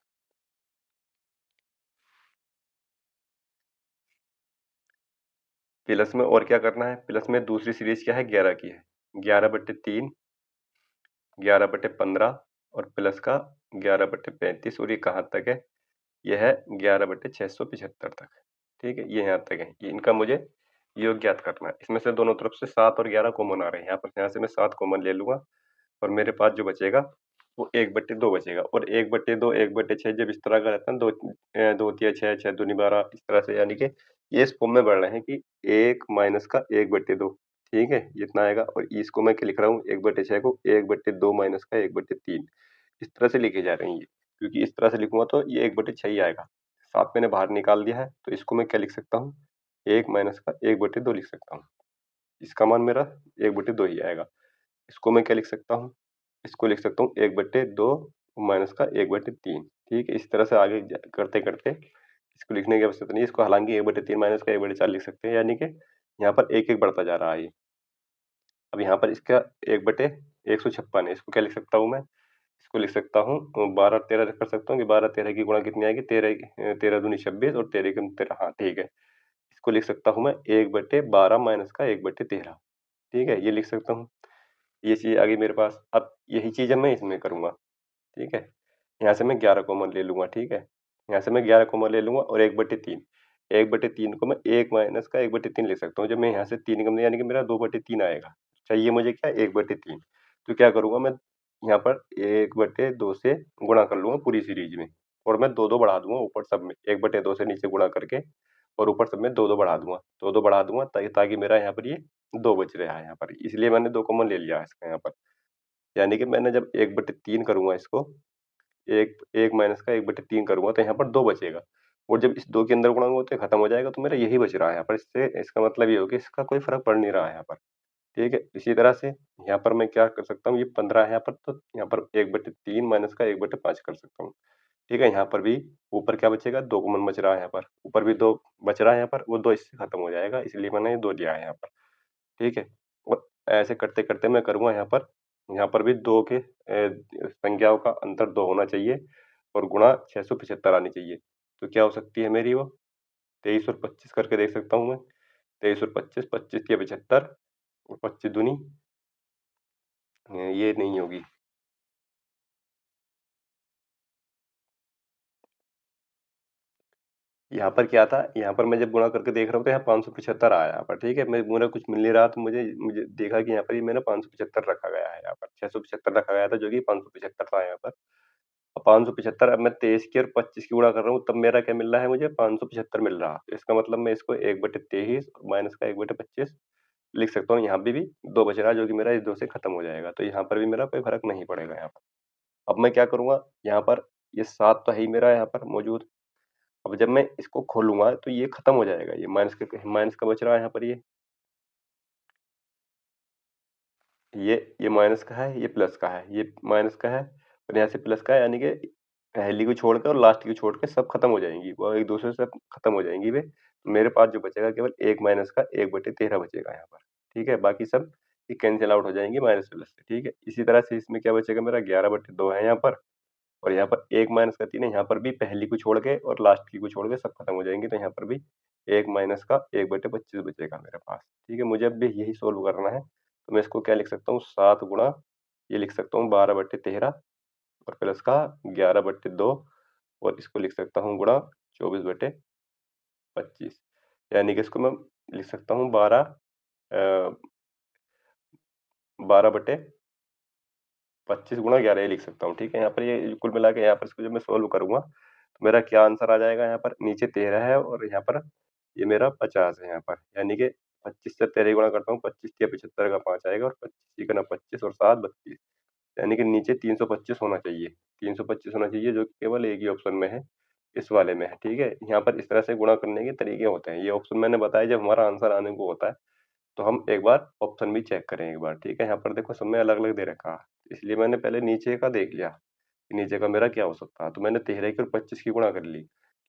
प्लस में और क्या करना है? प्लस में दूसरी सीरीज़ क्या है? 11 की है। 11/3, 11/15 और प्लस का 11/35 और ये कहाँ तक है? ये है 11/675 तक। ठीक है? ये यहाँ तक है। ये इनका मुझे योग ज्ञात करना है। इसमें से दोनों तरफ से 7 और 11 कॉमन आ रहे हैं। यहाँ से मैं 7 कॉमन ले लूँगा और मेरे पास जो बचेगा वो 1/2 बचेगा और 1/2, 1/6 जब इस तरह का रहता है ना, 2 तिया 6, 6 दूनी 12 इस तरह से, यानी कि ये इस फॉर्म में बढ़ रहे हैं कि 1 माइनस का 1/2। ठीक है? इतना आएगा और इसको मैं क्या लिख रहा हूँ? 1/6 को 1/2 माइनस का 1/3 इस तरह से लिखी जा रही है ये। क्योंकि इस तरह से लिखूँगा तो ये 1/6 ही आएगा। 7 मैंने बाहर निकाल दिया है तो इसको मैं क्या लिख सकता हूँ? 1 माइनस का 1/2 लिख सकता हूँ। इसका मान मेरा 1/2 ही आएगा। इसको मैं क्या लिख सकता हूँ? इसको लिख सकता हूँ 1/2 माइनस का 1/3। ठीक है? इस तरह से आगे करते-करते इसको लिखने की आवश्यकता नहीं है। इसको हालाँकि 1/3 माइनस का 1/4 लिख सकते हैं, यानी कि यहाँ पर 1-1 बढ़ता जा रहा है ये। अब यहाँ पर इसका 1/156 है, इसको क्या लिख सकता हूँ मैं? इसको लिख सकता हूँ 12-13 कर सकता हूँ कि 12-13 की गुणा कितनी आएगी? 13 दूनी 26 और 13 एकम 13, हाँ ठीक है। इसको लिख सकता हूँ मैं 1/12 माइनस का 1/13। ठीक है? ये लिख सकता हूँ। ये चीज़ आ गई मेरे पास। अब यही चीज़ अब मैं इसमें करूँगा। ठीक है? यहाँ से मैं 11 कॉमन ले लूँगा। ठीक है? यहाँ से मैं 11 कॉमन ले लूँगा और 1/3, 1/3 को मैं 1 माइनस का 1/3 लिख सकता हूँ। जब मैं यहाँ से 3 कम, यानी कि मेरा 2/3 आएगा। चाहिए मुझे क्या? 1/3। तो क्या करूँगा मैं? यहाँ पर 1/2 से गुणा कर लूँगा पूरी सीरीज़ में और मैं 2-2 बढ़ा दूँगा ऊपर सब में। 1/2 से नीचे गुणा करके और ऊपर सब में 2-2 बढ़ा दूँगा। 2-2 बढ़ा दूँगा ताकि मेरा यहाँ पर ये 2 बच रहा है यहाँ पर। इसलिए मैंने 2 कॉमन ले लिया है इसका यहाँ पर। यानी कि मैंने जब 1/3 करूँगा इसको, 1 माइनस का 1/3 करूँगा तो यहाँ पर 2 बचेगा और जब इस 2 के अंदर गुणा होगा तो ये खत्म हो जाएगा, तो मेरा यही बच रहा है यहाँ पर। इससे इसका मतलब ये हो कि इसका कोई फ़र्क पड़ नहीं रहा है यहाँ पर। ठीक है? इसी तरह से यहाँ पर मैं क्या कर सकता हूँ? ये 15 है यहाँ पर, तो यहाँ पर 1/3 माइनस का 1/5 कर सकता हूँ। ठीक है? यहाँ पर भी ऊपर क्या बचेगा? 2 कॉमन बच रहा है यहाँ पर। ऊपर भी 2 बच रहा है यहाँ पर, वो 2 इससे खत्म हो जाएगा, इसलिए मैंने ये 2 लिया है यहाँ पर। ठीक है? और ऐसे करते-करते मैं करूँगा यहाँ पर भी 2 के संख्याओं का अंतर 2 होना चाहिए और गुणा 675 आनी चाहिए। तो क्या हो सकती है मेरी वो? 23 और 25 करके देख सकता हूँ मैं। 23 और 25, 25 तिया 75 और 25 दूनी ये नहीं होगी। यहाँ पर क्या था, यहाँ पर मैं जब गुणा करके देख रहा हूँ तो यहाँ 575 आया यहाँ पर, ठीक है। मैं मेरा कुछ मिल नहीं रहा तो मुझे मुझे देखा कि यहाँ पर ये मैंने 575 रखा गया है, यहाँ पर 675 रखा गया था जो कि 575 था यहाँ पर। और 575 अब मैं 23 की और 25 की गुणा कर रहा हूँ तब मेरा क्या मिल रहा है, मुझे 575 मिल रहा है। तो इसका मतलब मैं इसको 1/23 माइनस का 1/25 लिख सकता हूँ। यहाँ पे भी 2 बच रहा है जो कि मेरा इस 2 से खत्म हो जाएगा, तो यहाँ पर भी मेरा कोई फर्क नहीं पड़ेगा यहाँ पर। अब मैं क्या करूँगा, यहाँ पर ये 7 तो है ही मेरा यहाँ पर मौजूद। अब जब मैं इसको खोलूँगा तो ये खत्म हो जाएगा, ये माइनस का बच रहा है यहाँ पर ये माइनस का है, ये प्लस का है, ये माइनस का है और यहाँ से प्लस का है, यानी कि पहली को छोड़ के और लास्ट की छोड़ के सब खत्म हो जाएंगी, वो एक दूसरे से खत्म हो जाएंगी वे। मेरे पास जो बचेगा केवल 1 माइनस का 1/13 बचेगा यहाँ पर, ठीक है। बाकी सब ये कैंसिल आउट हो जाएंगी माइनस प्लस से, ठीक है। इसी तरह से इसमें क्या बचेगा, मेरा 11/2 है यहाँ पर, और यहाँ पर 1 माइनस का 3 है, यहाँ पर भी पहली को छोड़ के और लास्ट की को छोड़ के सब खत्म हो जाएंगे, तो यहाँ पर भी 1 माइनस का 1/25 बचेगा मेरे पास, ठीक है। मुझे अब भी यही सोल्व करना है, तो मैं इसको क्या लिख सकता हूँ, 7 गुणा ये लिख सकता हूँ 12/13 और प्लस का 11/2 और इसको लिख सकता हूँ गुणा 24/25, यानी कि इसको मैं लिख सकता हूँ 12/25 गुणा 11 ये लिख सकता हूँ, ठीक है। यहाँ पर ये कुल मिला के यहाँ पर इसको जब मैं सोल्व करूंगा तो मेरा क्या आंसर आ जाएगा, यहाँ पर नीचे 13 है और यहाँ पर ये मेरा 50 है यहाँ पर, यानी कि 25 से 13 गुणा करता हूँ, 25 के 75 का 5 आएगा और 25 का 25 और 7 32, यानी कि नीचे 325 होना चाहिए, 325 होना चाहिए, जो कि केवल एक ही ऑप्शन में है, इस वाले में है, ठीक है। यहाँ पर इस तरह से गुणा करने के तरीके होते हैं, ये ऑप्शन मैंने बताया जब हमारा आंसर आने को होता है तो हम एक बार ऑप्शन भी चेक करें एक बार, ठीक है। यहाँ पर देखो सब में अलग अलग दे रखा है, इसलिए मैंने पहले नीचे का देख लिया कि नीचे का मेरा क्या हो सकता है, तो मैंने 13 की और 25 की गुणा कर ली,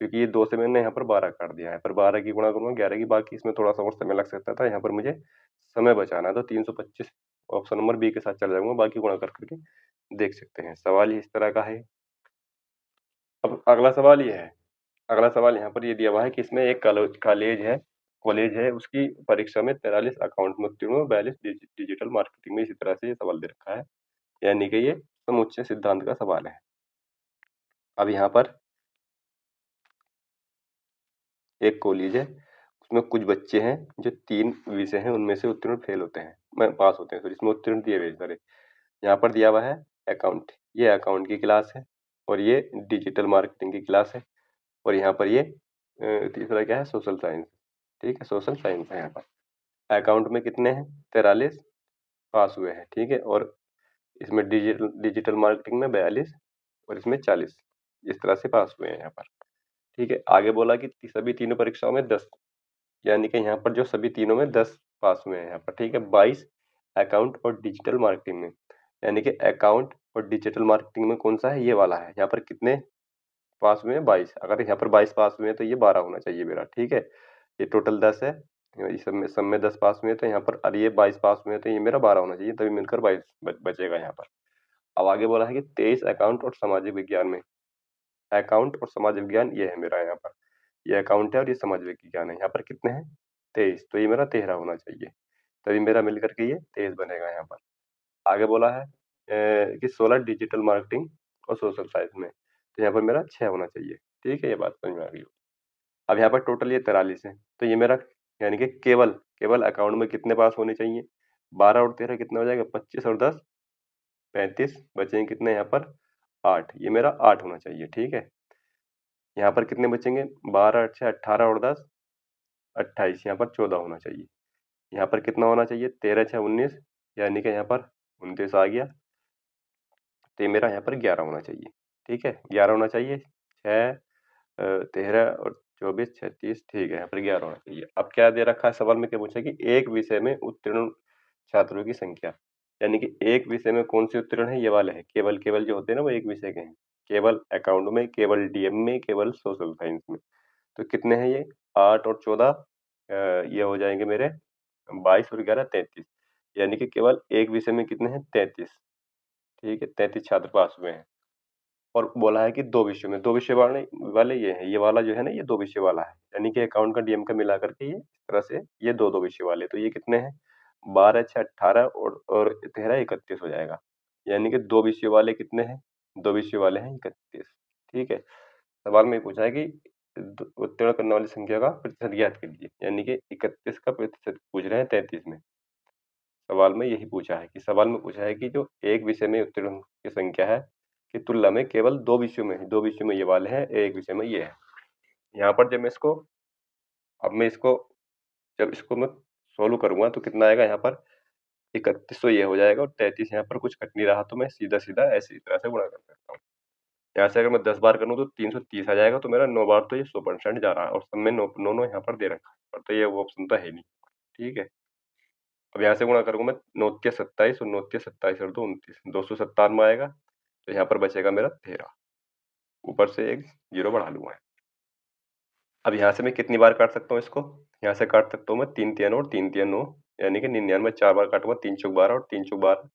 क्योंकि ये 2 से मैंने यहाँ पर 12 काट दिया है, पर 12 की गुणा करूंगा 11 की, बाकी इसमें थोड़ा सा और समय लग सकता था, यहाँ पर मुझे समय बचाना है, तो 325 ऑप्शन नंबर बी के साथ चल जाऊंगा, बाकी गुणा कर करके देख सकते हैं। सवाल ही इस तरह का है। अब अगला सवाल ये है, अगला सवाल यहाँ पर ये दिया हुआ है कि इसमें एक कॉलेज है उसकी परीक्षा में 43 अकाउंट में उत्तीर्ण हुए, 42 डिजिटल मार्केटिंग में, इसी तरह से ये सवाल दे रखा है, यानी कि ये समुच्चय सिद्धांत का सवाल है। अब यहाँ पर एक कॉलेज है, उसमें कुछ बच्चे हैं जो 3 विषय हैं उनमें से उत्तीर्ण फेल होते हैं, मैं पास होते हैं, तो इसमें उत्तीर्ण दिए हुए सारे। यहाँ पर दिया हुआ है अकाउंट, ये अकाउंट की क्लास है और ये डिजिटल मार्केटिंग की क्लास है, और यहाँ पर ये तीसरा क्या है, सोशल साइंस, ठीक है, सोशल साइंस है। यहाँ पर अकाउंट में कितने हैं, 43 पास हुए हैं, ठीक है, और इसमें डिजिटल मार्केटिंग में 42 और इसमें 40, इस तरह से पास हुए हैं यहाँ पर, ठीक है। आगे बोला कि सभी तीनों परीक्षाओं में 10, यानी कि यहाँ पर जो सभी तीनों में 10 पास हुए हैं यहाँ पर, ठीक है। 22 अकाउंट और डिजिटल मार्केटिंग में, यानी कि अकाउंट और डिजिटल मार्केटिंग में कौन सा है, ये वाला है। यहाँ पर कितने पास हुए हैं, 22, अगर यहाँ पर 22 पास हुए हैं तो ये 12 होना चाहिए मेरा, ठीक है। ये टोटल 10 है, इस सब में 10 पास हुए हैं तो यहाँ पर, और ये 22 पास हुए हैं तो ये मेरा 12 होना चाहिए, तभी मिलकर 22 बचेगा यहाँ पर। अब आगे बोला है कि 23 अकाउंट और सामाजिक विज्ञान में, अकाउंट और समाज विज्ञान ये है मेरा यहाँ पर, ये अकाउंट है और ये समाज विज्ञान है, यहाँ पर कितने हैं 23, तो ये मेरा 13 होना चाहिए, तभी मेरा मिल करके ये 23 बनेगा यहाँ पर। आगे बोला है कि 16 डिजिटल मार्केटिंग और सोशल साइंस में, तो यहाँ पर मेरा 6 होना चाहिए, ठीक है, ये बात समझ में आ गई। अब यहाँ पर टोटल ये 43 है, तो ये मेरा यानी कि केवल केवल अकाउंट में कितने पास होने चाहिए, 12 और 13 कितना हो जाएगा, 25 और 10 35, बचेंगे कितने यहाँ पर 8, ये मेरा 8 होना चाहिए, ठीक है। यहाँ पर कितने बचेंगे, 12 6 18 और 10 28, यहाँ पर 14 होना चाहिए। यहाँ पर कितना होना चाहिए, 13 6 19, यानी कि यहाँ पर 29 आ गया, तो ये मेरा यहाँ पर 11 होना चाहिए, ठीक है, 11 होना चाहिए। 6 13 और 24 36, ठीक है, यहाँ पर 11 होना चाहिए। अब क्या दे रखा है सवाल में, क्या पूछा कि एक विषय में उत्तीर्ण छात्रों की संख्या, यानी कि एक विषय में कौन से उत्तीर्ण है, ये वाले है, केवल केवल जो होते हैं ना वो एक विषय के हैं, केवल अकाउंट में, केवल डीएम में, केवल सोशल साइंस में, तो कितने हैं ये 8 और 14, ये हो जाएंगे मेरे 22 और 11 33, यानी कि केवल एक विषय में कितने हैं 33, ठीक है, 33 छात्र पास हुए हैं। और बोला है कि 2 विषयों में, 2 विषय वाले वाले ये हैं, ये वाला जो है ना ये 2 विषय वाला है, यानी कि अकाउंट का डीएम का मिला करके ये इस तरह से ये 2-2 विषय वाले, तो ये कितने हैं 12 6 18 और 13 31 हो जाएगा, यानी कि 2 विषय वाले कितने हैं, 2 विषय वाले हैं 31, ठीक है। सवाल में पूछा है कि उत्तीर्ण करने वाली संख्या का प्रतिशत ज्ञात कीजिए। यानी कि 31 का प्रतिशत पूछ रहे हैं 33 में। सवाल में यही पूछा है कि सवाल में पूछा है कि जो एक विषय में उत्तीर्ण की संख्या है की तुलना में केवल 2 विषयों में ये वाले हैं, एक विषय में ये है। यहाँ पर जब इसको मैं सोल्व करूँगा तो कितना आएगा यहाँ पर 3100 ये हो जाएगा और 33 यहाँ पर कुछ कट नहीं रहा तो मैं सीधा-सीधा ऐसी तरह से गुणा कर सकता हूँ। यहाँ से अगर मैं 10 बार करूँ तो 330 आ जाएगा तो मेरा 9 बार तो ये 100% जा रहा है और सब में 9 यहाँ पर दे रखा है और तो ये वो ऑप्शन तो है नहीं। ठीक है। अब यहाँ से गुणा करूँगा मैं 9 के 27 और 9 के 27 और 2 29 297 आएगा तो यहाँ पर बचेगा मेरा 13। ऊपर से एक 0 बढ़ा लूँगा। अब यहाँ से मैं कितनी बार काट सकता हूँ इसको? यहाँ से काट सकता हूँ मैं 3 तिया 9 और 3 तिया 9 यानी कि 99 4 बार काटूँगा 3 चौक 12 और 3 चौक 12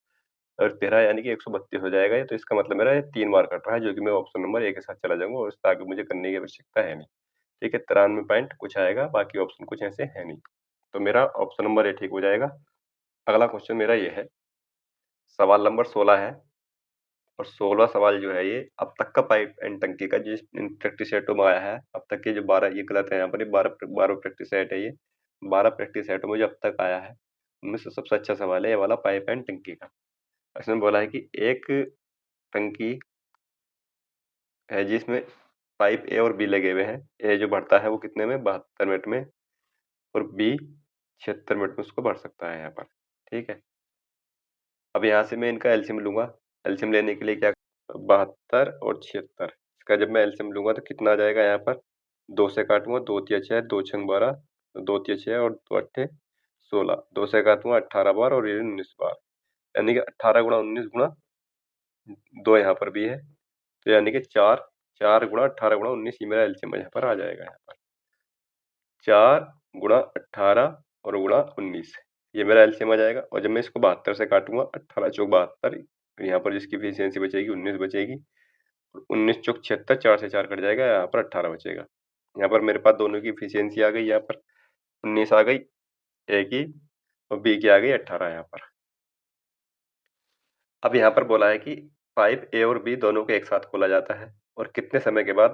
और 13 यानी कि 132 हो जाएगा ये। तो इसका मतलब मेरा ये 3 बार कट रहा है जो कि मैं ऑप्शन नंबर ए के साथ चला जाऊँगा और इससे आगे मुझे करने की आवश्यकता है नहीं। ठीक है, 93 पॉइंट कुछ आएगा, बाकी ऑप्शन कुछ ऐसे है नहीं। तो मेरा ऑप्शन नंबर ए ठीक हो जाएगा। अगला क्वेश्चन मेरा ये है, सवाल नंबर 16 है और 16 सवाल जो है ये अब तक का पाइप एंड टंकी का जिस इन प्रैक्टिस सेटों में आया है, अब तक के जो 12 ये गलत है यहाँ पर, ये 12 प्रैक्टिस सेट है ये। 12 प्रैक्टिस सेटों में जो अब तक आया है, उनमें से सबसे अच्छा सवाल है ये वाला पाइप एंड टंकी का। इसमें बोला है कि एक टंकी है जिसमें पाइप ए और बी लगे हुए हैं। ए जो भरता है वो कितने में 72 मिनट में और बी 76 मिनट में उसको भर सकता है यहाँ पर। ठीक है। अब यहाँ से मैं इनका एलसीएम लूँगा। एलसीएम लेने के लिए क्या 72 और 76 इसका जब मैं एलसीएम लूँगा तो कितना आ जाएगा यहाँ पर 2 से काटूँगा 2 तिया 6 2 छंग 12 2 तिया 6 और 2 अट्ठे 16 2 से काटूँगा 18 बार और ये 19 बार यानी कि 18 गुणा 19 गुणा 2 यहाँ पर भी है। तो यानी कि 4 गुणा 18 गुणा 19 ये मेरा एलसीएम यहाँ पर आ जाएगा यहाँ पर। 4 गुणा 18 और गुणा 19 ये मेरा एलसीएम आ जाएगा और जब मैं इसको 72 से काटूँगा 18 चौक 72 यहाँ पर जिसकी एफिशिएंसी बचेगी 19 बचेगी। 19 चौक 76 4 से 4 कट जाएगा यहाँ पर 18 बचेगा। यहाँ पर मेरे पास दोनों की एफिशिएंसी आ गई यहाँ पर 19 आ गई ए की और बी की आ गई 18 यहाँ पर। अब यहाँ पर बोला है कि पाइप ए और बी दोनों को एक साथ खोला जाता है और कितने समय के बाद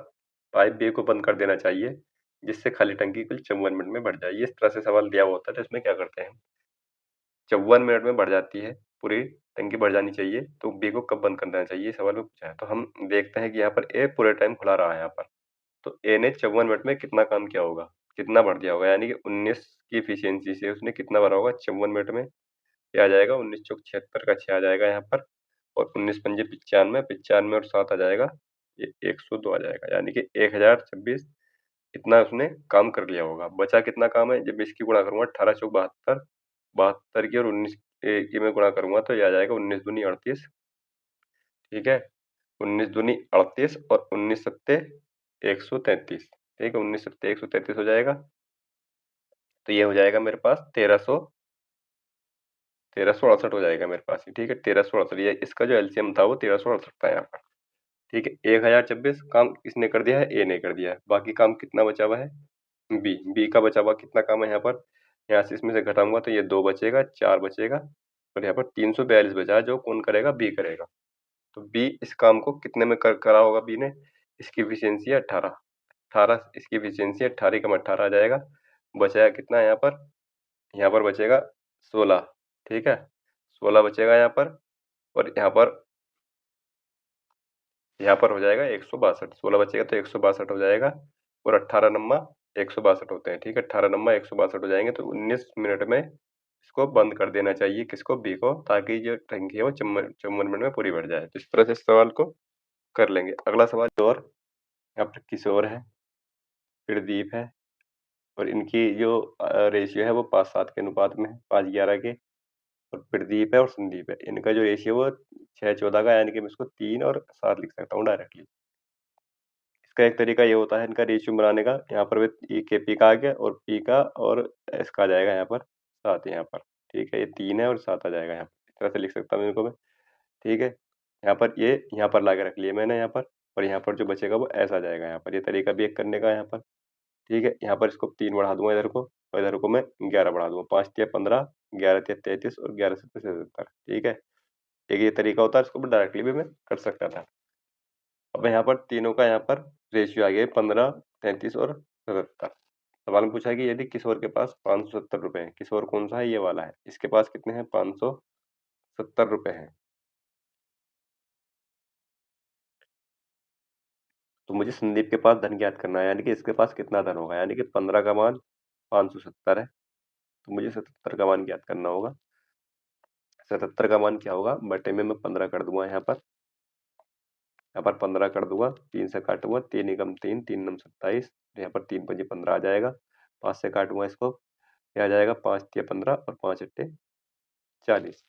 पाइप बी को बंद कर देना चाहिए जिससे खाली टंकी कुल 54 मिनट में भर जाए। इस तरह से सवाल दिया हुआ होता है तो इसमें क्या करते हैं 54 मिनट में भर जाती है, पूरी टंकी भर जानी चाहिए, तो बी को कब बंद कर देना चाहिए सवाल में पूछा है। तो हम देखते हैं कि यहाँ पर ए पूरे टाइम खुला रहा है यहाँ पर, तो ए ने 54 मिनट में कितना काम किया होगा, कितना भर दिया होगा यानी कि 19 की एफिशिएंसी से उसने कितना भरा होगा 54 मिनट में। ये आ जाएगा 19 चौक 76 का 6 आ जाएगा यहाँ पर और 19 पंजे 95 95 और 7 आ जाएगा, ये 102 आ जाएगा यानी कि 1026 इतना उसने काम कर लिया होगा। बचा कितना काम है जब इसकी गुणा करूँगा 18 चौक 72 72 की और 19 की मैं गुणा करूँगा तो ये आ जाएगा 19 दूनी 38 ठीक है। 19 दूनी 38 और 19 सत्ते 133 ठीक है, 19 सत्ते 133 हो जाएगा। तो ये हो जाएगा मेरे पास 1368 हो जाएगा मेरे पास, ठीक है 1368। ये इसका जो एलसीएम था वो 1368 था यहाँ पर। ठीक है, 1026 काम किसने कर दिया है, ए ने कर दिया है। बाकी काम कितना बचा हुआ है, बी का बचा हुआ कितना काम है यहाँ पर, यहाँ से इसमें से घटाऊंगा तो ये 2 बचेगा 4 बचेगा और यहाँ पर 342 बचा है जो कौन करेगा, बी करेगा। तो बी इस काम को कितने में करा होगा बी ने, इसकी एफिशिएंसी है 18 18 इसकी एफिशिएंसी 18 कम 18 आ जाएगा। बचेगा कितना यहाँ पर बचेगा 16 ठीक है, 16 बचेगा यहाँ पर और यहाँ पर हो जाएगा 162 16 बचेगा तो 162 हो जाएगा और 18 नम्मा 162 होते हैं ठीक है, 18 नम्मा 162 हो जाएंगे तो 19 मिनट में इसको बंद कर देना चाहिए किसको, बी को, ताकि जो टंकी है वो 54 मिनट में पूरी भर जाए। तो इस तरह से इस सवाल को कर लेंगे। अगला सवाल और यहाँ पर किशोर है, प्रदीप है और इनकी जो रेशियो है वो 5-7 के अनुपात में है, 5-11 के। और प्रदीप है और संदीप है, इनका जो रेशियो वो 6-14 का यानी कि मैं इसको 3 और 7 लिख सकता हूँ डायरेक्टली। इसका एक तरीका ये होता है इनका रेशियो बनाने का, यहाँ पर भी के पी का आ गया और पी का और एस का आ जाएगा यहाँ पर 7 यहाँ पर, ठीक है, ये 3 है और 7 आ जाएगा यहाँ पर, इस तरह से लिख सकता हूँ इनको मैं, ठीक है। यहाँ पर ये यहाँ पर ला के रख लिए मैंने यहाँ पर और यहाँ पर जो बचेगा वो ऐसा आ जाएगा यहाँ पर, ये तरीका भी एक करने का यहाँ पर, ठीक है। यहाँ पर इसको 3 बढ़ा दूंगा इधर को और इधर को मैं 11 बढ़ा दूंगा, 5 तिया 15 11 तिया 33 और 11 सत्ते 77 ठीक है। एक ये तरीका होता है, इसको डायरेक्टली भी मैं कर सकता था। अब यहाँ पर तीनों का यहाँ पर रेशियो आ गया 15, 33 और 77। सवाल में पूछा है कि यदि किशोर के पास 570 रुपए हैं, किशोर कौन सा है, ये वाला है, इसके पास कितने हैं, 570 रुपए हैं। तो मुझे संदीप के पास धन ज्ञात करना है, यानी कि इसके पास कितना धन होगा, यानी कि 15 का मान 570 है, तो मुझे 77 का मान ज्ञात करना होगा। 77 का मान क्या होगा, बटे में मैं 15 कर दूंगा, यहाँ पर 15 कर दूंगा, 3 से काटूंगा, 3 एकम 3, 3 नम 27, यहाँ पर 3 पंजे 15 आ जाएगा, 5 से काटूंगा इसको, क्या आ जाएगा, 5 तिया 15 और 5 अट्ठे 40।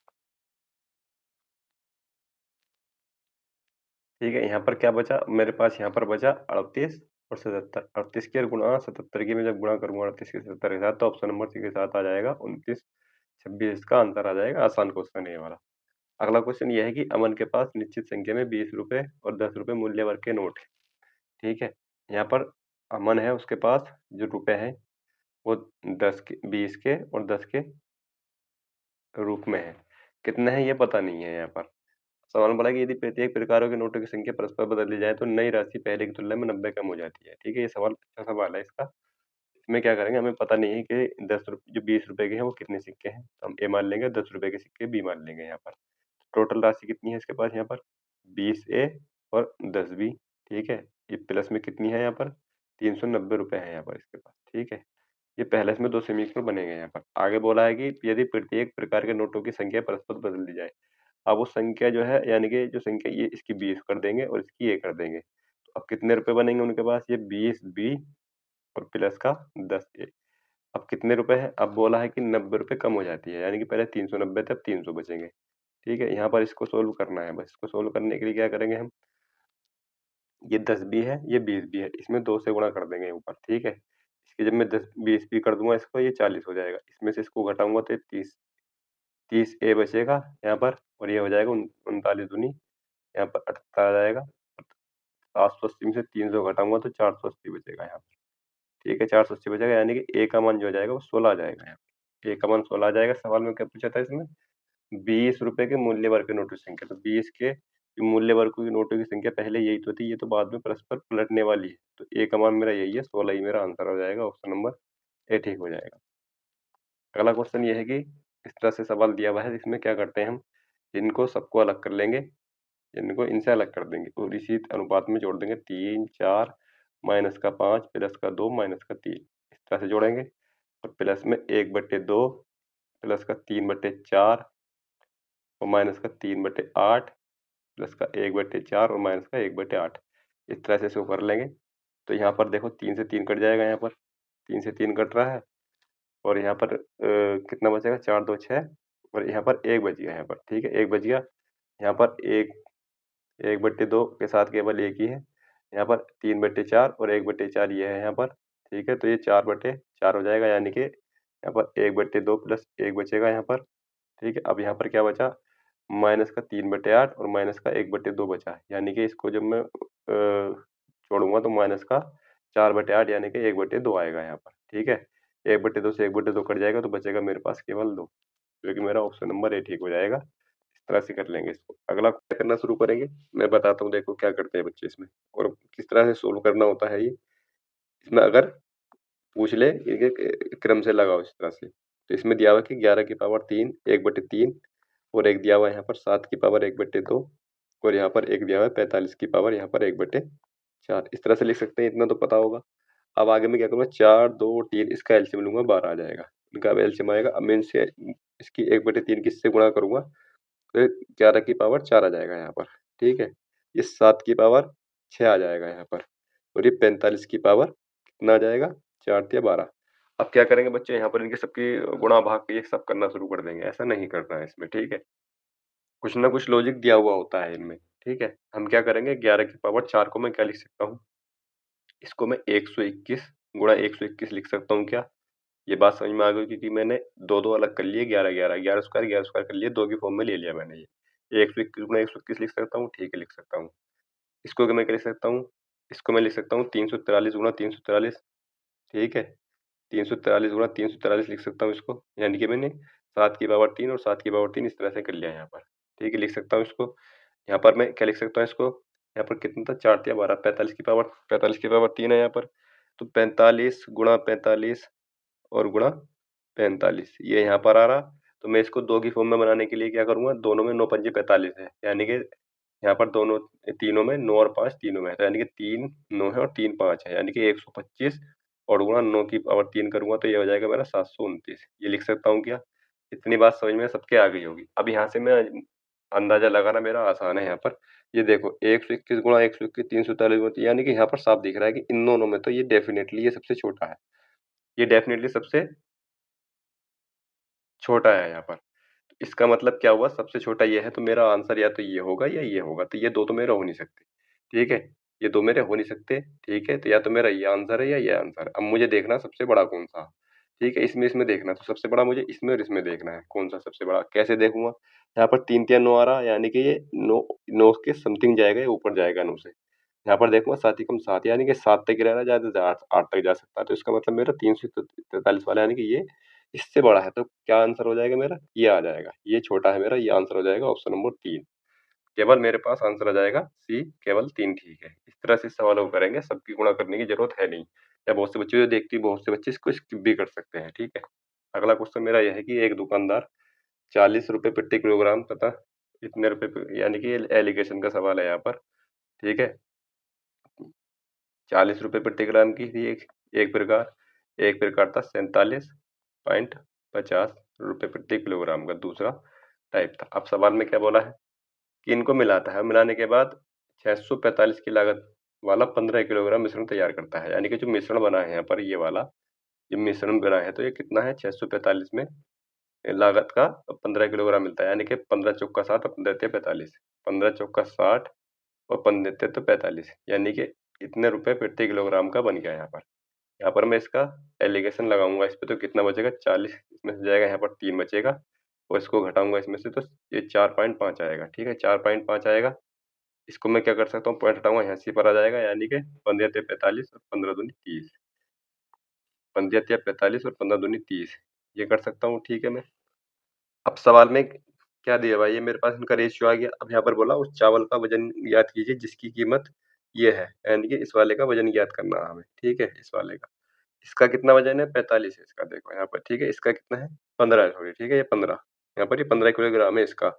ठीक है, यहाँ पर क्या बचा मेरे पास, यहाँ पर बचा 38 और 77। 38 की गुणा 77 की मैं जब गुणा करूंगा 38 के 77 के साथ, तो ऑप्शन नंबर सी के साथ आ जाएगा 29, 26 इसका आंसर आ जाएगा। आसान क्वेश्चन है ये वाला। अगला क्वेश्चन यह है कि अमन के पास निश्चित संख्या में 20 रुपए और 10 रुपए मूल्य वर्ग के नोट है। ठीक है, यहाँ पर अमन है, उसके पास जो रुपए हैं वो 10 के, 20 के और 10 के रूप में है। कितने हैं ये पता नहीं है। यहाँ पर सवाल बोला कि यदि प्रत्येक प्रकारों के नोटों की संख्या परस्पर बदल दी जाए तो नई राशि पहले की तुलना में 90 कम हो जाती है। ठीक है, ये सवाल अच्छा सवाल है इसका। इसमें क्या करेंगे, हमें पता नहीं है कि 10 रुपये जो 20 रुपए के हैं वो कितने सिक्के हैं, तो हम ए मान लेंगे, 10 रुपए के सिक्के बी मान लेंगे। यहाँ पर टोटल राशि कितनी है इसके पास, यहाँ पर 20 ए और 10 बी। ठीक है, ये प्लस में कितनी है, यहाँ पर 390 रुपए है यहाँ पर इसके पास। ठीक है, ये पहले इसमें दो समीकरण बनेंगे। यहाँ पर आगे बोला है कि यदि प्रत्येक प्रकार के नोटों की संख्या परस्पर बदल दी जाए। अब वो संख्या जो है, यानी कि जो संख्या ये इसकी 20 कर देंगे और इसकी ए कर देंगे, तो अब कितने रुपए बनेंगे उनके पास, ये 20 बी और प्लस का 10 ए। अब कितने रुपए हैं, अब बोला है कि 90 रुपए कम हो जाती है, यानी कि पहले 390 थे, अब 300 बचेंगे। ठीक है, यहाँ पर इसको सोल्व करना है, बस इसको सोल्व करने के लिए क्या करेंगे हम, ये 10 बी है, ये 20 बी है, इसमें 2 से गुणा कर देंगे ऊपर। ठीक है, इसके जब मैं 10 20 बी कर दूंगा इसको, ये 40 हो जाएगा, इसमें से इसको घटाऊंगा तो ये 30 ए बचेगा यहाँ पर, और ये हो जाएगा 39 दूनी, यहाँ पर 78 आ जाएगा। 780 में से 300 घटाऊंगा तो 480 बचेगा यहाँ पर। ठीक है, 480 बचेगा, यानी कि ए का मान जो आ जाएगा वो 16 आ जाएगा। यहाँ पे ए का मान 16 आ जाएगा। सवाल में क्या पूछा था इसमें, 20 रुपए के मूल्य वर्ग के नोटों की संख्या, तो 20 के जो मूल्य वर्ग की नोटों की संख्या पहले यही तो थी, ये तो बाद में परस्पर पलटने वाली है, तो ए का मान मेरा यही है, 16 ही मेरा आंसर हो जाएगा। ऑप्शन नंबर ए ठीक हो जाएगा। अगला क्वेश्चन ये है कि इस तरह से सवाल दिया हुआ है, इसमें क्या करते हैं हम, इनको सबको अलग कर लेंगे, इनको इनसे अलग कर देंगे और इसी अनुपात में जोड़ देंगे। 3 4 माइनस का 5 प्लस का 2 माइनस का 3, इस तरह से जोड़ेंगे, और प्लस में 1/2 प्लस का 3/4 और माइनस का 3/8 प्लस का 1/4 और माइनस का 1/8, इस तरह से इसको कर लेंगे। तो यहाँ पर देखो 3 से 3 कट जाएगा, यहाँ पर 3 से 3 कट रहा है, और यहाँ पर कितना बचेगा, 4 2 6, और यहाँ पर 1 बच गया यहाँ पर। ठीक है, 1 बच गया, यहाँ पर 1/2 के साथ केवल एक ही है, यहाँ पर 3/4 और 1/4 ये है यहाँ पर। ठीक है, तो ये 4/4 हो जाएगा, यानी कि यहाँ पर 1/2 प्लस 1 बचेगा यहाँ पर। ठीक है, अब यहाँ पर क्या बचा, माइनस का 3/8 और माइनस का 1/2 बचा, यानी कि इसको जब मैं जोड़ूंगा तो माइनस का 4/8 यानी कि 1/2 आएगा यहाँ पर। ठीक है, 1/2 से 1/2 कट जाएगा, तो बचेगा मेरे पास केवल 2, जो कि मेरा ऑप्शन नंबर ए ठीक हो जाएगा। इस तरह से कर लेंगे इसको। अगला क्या करना शुरू करेंगे, मैं बताता हूँ, देखो क्या करते हैं बच्चे इसमें और किस तरह से सोल्व करना होता है ये। इसमें अगर पूछ ले इनके क्रम से लगाओ इस तरह से, तो इसमें दिया हुआ है कि 11 की पावर 3 1/3, और एक दिया हुआ है यहाँ पर 7 की पावर 1/2, और यहाँ पर एक दिया हुआ है 45 की पावर यहाँ पर 1/4। इस तरह से लिख सकते हैं, इतना तो पता होगा। अब आगे मैं क्या करूँगा, 4 2 3 इसका एलसीएम लूंगा, 12 आ जाएगा, इनका अब एलसीएम आएगा। अब मैं इनसे इसकी 1/3 किससे गुणा करूंगा, तो 11 की पावर 4 आ जाएगा यहाँ पर। ठीक है, ये 7 की पावर 6 आ जाएगा यहाँ पर, और ये 45 की पावर कितना आ जाएगा, 4 या 12। अब क्या करेंगे बच्चे, यहाँ पर इनके सबकी गुणा भाग ये सब करना शुरू कर देंगे, ऐसा नहीं करना है इसमें। ठीक है, कुछ ना कुछ लॉजिक दिया हुआ होता है इनमें। ठीक है, हम क्या करेंगे, 11 की पावर 4 को मैं क्या लिख सकता हूँ, इसको मैं 121 गुणा 121 लिख सकता हूँ क्या। ये बात समझ में आ गई, क्योंकि मैंने दो दो अलग कर लिए, 11 11 11 स्क्वायर कर लिए, दो की फॉर्म में ले लिया मैंने ये 121 गुणा 121 लिख सकता हूँ। ठीक है, लिख सकता हूँ। इसको मैं क्या लिख सकता हूँ, इसको मैं लिख सकता हूँ 343 गुणा 343। ठीक है, 343 गुणा 343 लिख सकता हूँ इसको, यानी कि मैंने 7 की पावर 3 और 7 की पावर 3 इस तरह से कर लिया यहाँ पर। ठीक है, लिख सकता हूँ इसको। यहाँ पर मैं क्या लिख सकता हूँ इसको, यहाँ पर कितना था 4 तिया 12, 45 की पावर 3 है यहाँ पर। तो 45 गुणा 45 और गुणा 45 ये यहाँ पर आ रहा। तो मैं इसको 2 की फॉर्म में बनाने के लिए क्या करूँगा, दोनों में 9 पंजे 45 है, यानी कि यहाँ पर दोनों तीनों में 9 और 5 तीनों में है, तो यानी कि 3 9 है और 3 5 है, यानी कि 125 और गुणा 9 की पावर 3 करूँगा तो ये हो जाएगा मेरा 729। ये लिख सकता हूँ क्या? इतनी बात समझ में सबके आ गई होगी। अब यहाँ से मैं अंदाज़ा लगाना मेरा आसान है यहाँ पर। ये देखो 121 गुणा 121 343 होती है, यानी कि यहाँ पर साफ दिख रहा है कि इन दोनों में तो ये डेफ़िनेटली ये सबसे छोटा है। ये डेफ़िनेटली सबसे छोटा है यहाँ पर। इसका मतलब क्या हुआ, सबसे छोटा ये है तो मेरा आंसर या तो ये होगा या ये होगा, तो ये 2 तो मेरे हो नहीं सकते, ठीक है? ये 2 मेरे हो नहीं सकते, ठीक है? तो या तो मेरा ये आंसर है या ये आंसर है। अब मुझे देखना सबसे बड़ा कौन-सा, ठीक है? इसमें देखना, तो सबसे बड़ा मुझे इसमें और इसमें देखना है, कौन-सा सबसे बड़ा, कैसे देखूँगा? यहाँ पर 3 तिया 9 आ रहा है, यानी कि ये 9 के समथिंग जाएगा, ये ऊपर जाएगा 9 से। यहाँ पर देखूँगा 7 ही कम 7 यानी कि 7 तक ही रह रहा है, ज़्यादा से ज़्यादा 8 तक जा सकता है, तो इसका मतलब मेरा 343 वाला यानी कि ये इससे बड़ा है, तो क्या आंसर हो जाएगा मेरा? ये आ जाएगा। ये छोटा है मेरा, ये आंसर हो जाएगा ऑप्शन नंबर 3। केवल मेरे पास आंसर आ जाएगा सी, केवल 3 ठीक है। इस तरह से इस सवालों को करेंगे, सबकी गुणा करने की ज़रूरत है नहीं। या बहुत से बच्चे जो देखती हैं, बहुत से बच्चे इसको स्किप भी कर सकते हैं, ठीक है? अगला क्वेश्चन मेरा यह है कि एक दुकानदार ₹40 प्रति किलोग्राम तथा इतने रुपए प यानी कि एलिगेशन का सवाल है यहाँ पर, ठीक है? ₹40 प्रति ग्राम की थी एक प्रकार था ₹47.50 प्रति किलोग्राम का दूसरा टाइप था। अब सवाल में क्या बोला है कि इनको मिलाता है, मिलाने के बाद 645 की लागत वाला 15 किलोग्राम मिश्रण तैयार करता है। यानी कि जो मिश्रण बना है यहाँ पर ये वाला, ये मिश्रण बना है तो ये कितना है 645 में लागत का 15 किलोग्राम मिलता है। यानी कि 15 चौका 7 और 15 तिया 45, 15 चौका 60 और 15 तिया तो 45, यानी कि इतने रुपए प्रति किलोग्राम का बन गया यहाँ पर। यहाँ पर मैं इसका एलिगेशन लगाऊंगा, इस पे तो कितना बचेगा 40, इसमें से जाएगा यहाँ पर 3 बचेगा और इसको घटाऊंगा इसमें से तो ये 4.5 आएगा, ठीक है? 4.5 आएगा। इसको मैं क्या कर सकता हूँ, पॉइंट हटाऊंगा, यहाँ से पर आ जाएगा, यानी कि 15 तिया 45 और 15 दूनी 30, 15 तिया 45 और 15 दूनी 30, ये कर सकता हूँ, ठीक है? मैं अब सवाल में क्या दिया हुआ है, ये मेरे पास इनका रेशियो आ गया। अब यहाँ पर बोला उस चावल का वजन ज्ञात कीजिए जिसकी कीमत ये है, यानी कि इस वाले का वजन ज्ञात करना है हमें, ठीक है? इस वाले का। इसका कितना वजन है 45 है इसका, देखो यहाँ पर, ठीक है? इसका कितना है 15 है, सॉरी, ठीक है? ये 15, यहाँ पर ये 15 किलोग्राम है इसका,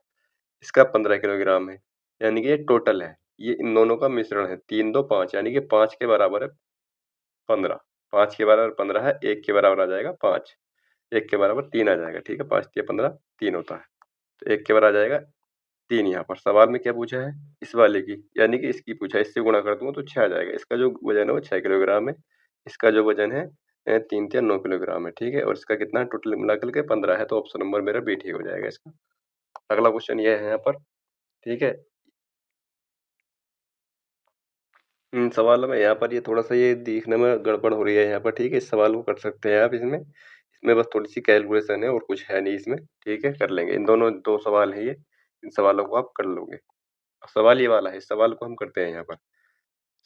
इसका 15 किलोग्राम है, यानी कि ये टोटल है। ये इन दोनों का मिश्रण है, 3 2 5 यानी कि 5 के बराबर है 15, 5 के बराबर 15 है, 1 के बराबर आ जाएगा 5, 1 के बराबर 3 आ जाएगा, ठीक है? 5 तिया 15 3 होता है, तो 1 के बराबर आ जाएगा 3। यहाँ पर सवाल में क्या पूछा है? इस वाले की, यानी कि इसकी पूछा है, इससे गुणा कर दूँगा तो 6 आ जाएगा। इसका जो वज़न है वो 6 किलोग्राम है, इसका जो वज़न है 3 तिया 9 किलोग्राम है, ठीक है? और इसका कितना है टोटल मिला कर के 15 है, तो ऑप्शन नंबर मेरा बी ठीक हो जाएगा इसका। अगला क्वेश्चन ये है यहाँ पर, ठीक है? सवाल में यहाँ पर ये थोड़ा-सा ये दिखने में गड़बड़ हो रही है यहाँ पर, ठीक है? इस सवाल को कर सकते हैं आप इसमें। इसमें बस थोड़ी-सी कैलकुलेशन है और कुछ है नहीं इसमें, ठीक है? कर लेंगे। इन दोनों 2 सवाल हैं ये, इन सवालों को आप कर लोगे। सवाल ये वाला है, इस सवाल को हम करते हैं यहाँ पर।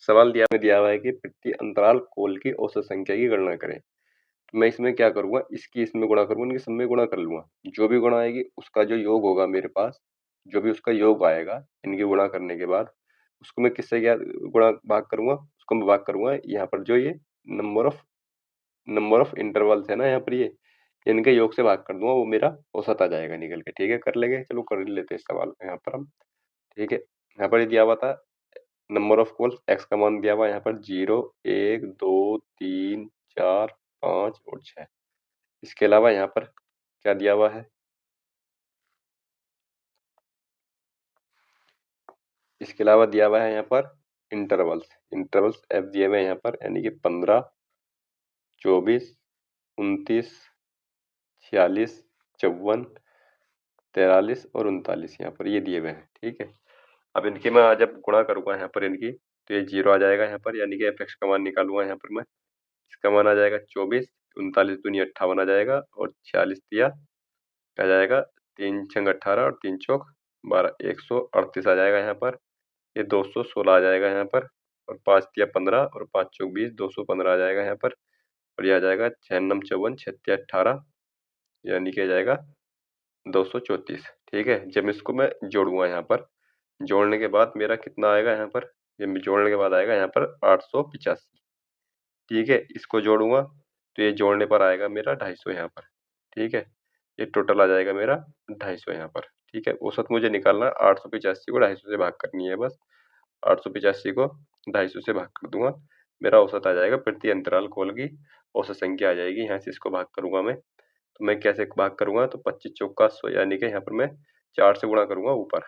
सवाल दिया हुआ है कि प्रति अंतराल कोल की औसत संख्या की गणना करें। तो मैं इसमें क्या करूँगा, इसकी इसमें गुणा करूँगा, इनके सब में गुणा कर लूँगा। जो भी गुणा आएगी उसका जो योग होगा मेरे पास, जो भी उसका योग आएगा इनके गुणा करने के बाद, उसको मैं किससे क्या गुणा भाग करूँगा, उसको मैं भाग करूँगा यहाँ पर जो ये number of number of intervals है ना यहाँ पर ये, इनके योग से भाग कर दूँगा, वो मेरा औसत आ जाएगा निकल के, ठीक है? कर लेंगे, चलो कर ही लेते हैं इस सवाल को यहाँ पर हम, ठीक है? यहाँ पर ये दिया हुआ था नंबर ऑफ कॉल्स, एक्स का मान दिया हुआ है यहाँ पर 0 1 2 3 4 5 और 6। इसके अलावा यहाँ पर क्या दिया हुआ है, इसके अलावा दिया हुआ है यहाँ पर इंटरवल्स, इंटरवल्स एफ दिए हुए हैं यहाँ पर, यानी कि 15 24 29 46 54 43 और 39 यहाँ पर ये दिए हुए हैं, ठीक है? अब इनकी मैं जब गुणा करूँगा यहाँ पर इनकी, तो ये 0 आ जाएगा यहाँ पर, यानी कि एफ एक्स का मान निकालूँगा यहाँ पर मैं। इसका मान आ जाएगा 24, 39 दूनी 58 आ जाएगा और 46 तिया आ जाएगा, 3 छंग 18 और 3 चौक 12, 138 आ जाएगा यहाँ पर। ये 216 आ जाएगा यहाँ पर और 5 तिया 15 और 5 चौक 20, 215 आ जाएगा यहाँ पर और ये आ जाएगा 6 नम 54, 6 तिया 18, यानी कि आ जाएगा 234, ठीक है? जब इसको मैं जोड़ूँगा यहाँ पर, जोड़ने के बाद मेरा कितना आएगा यहाँ पर ये जोड़ने के बाद आएगा यहाँ पर 885। ठीक है, इसको जोड़ूंगा तो ये जोड़ने पर आएगा मेरा 250 यहाँ पर। ठीक है, ये टोटल आ जाएगा मेरा 250 यहाँ पर। ठीक है, औसत मुझे निकालना है, 885 को 250 से भाग करनी है बस। 885 को 250 से भाग कर दूंगा, मेरा औसत आ जाएगा। प्रति अंतराल कॉल की औसत संख्या आ जाएगी। यहाँ से इसको भाग करूंगा मैं, तो मैं कैसे भाग करूंगा, तो 25 चौका 100, यानी कि यहाँ पर मैं 4 से गुणा करूंगा ऊपर,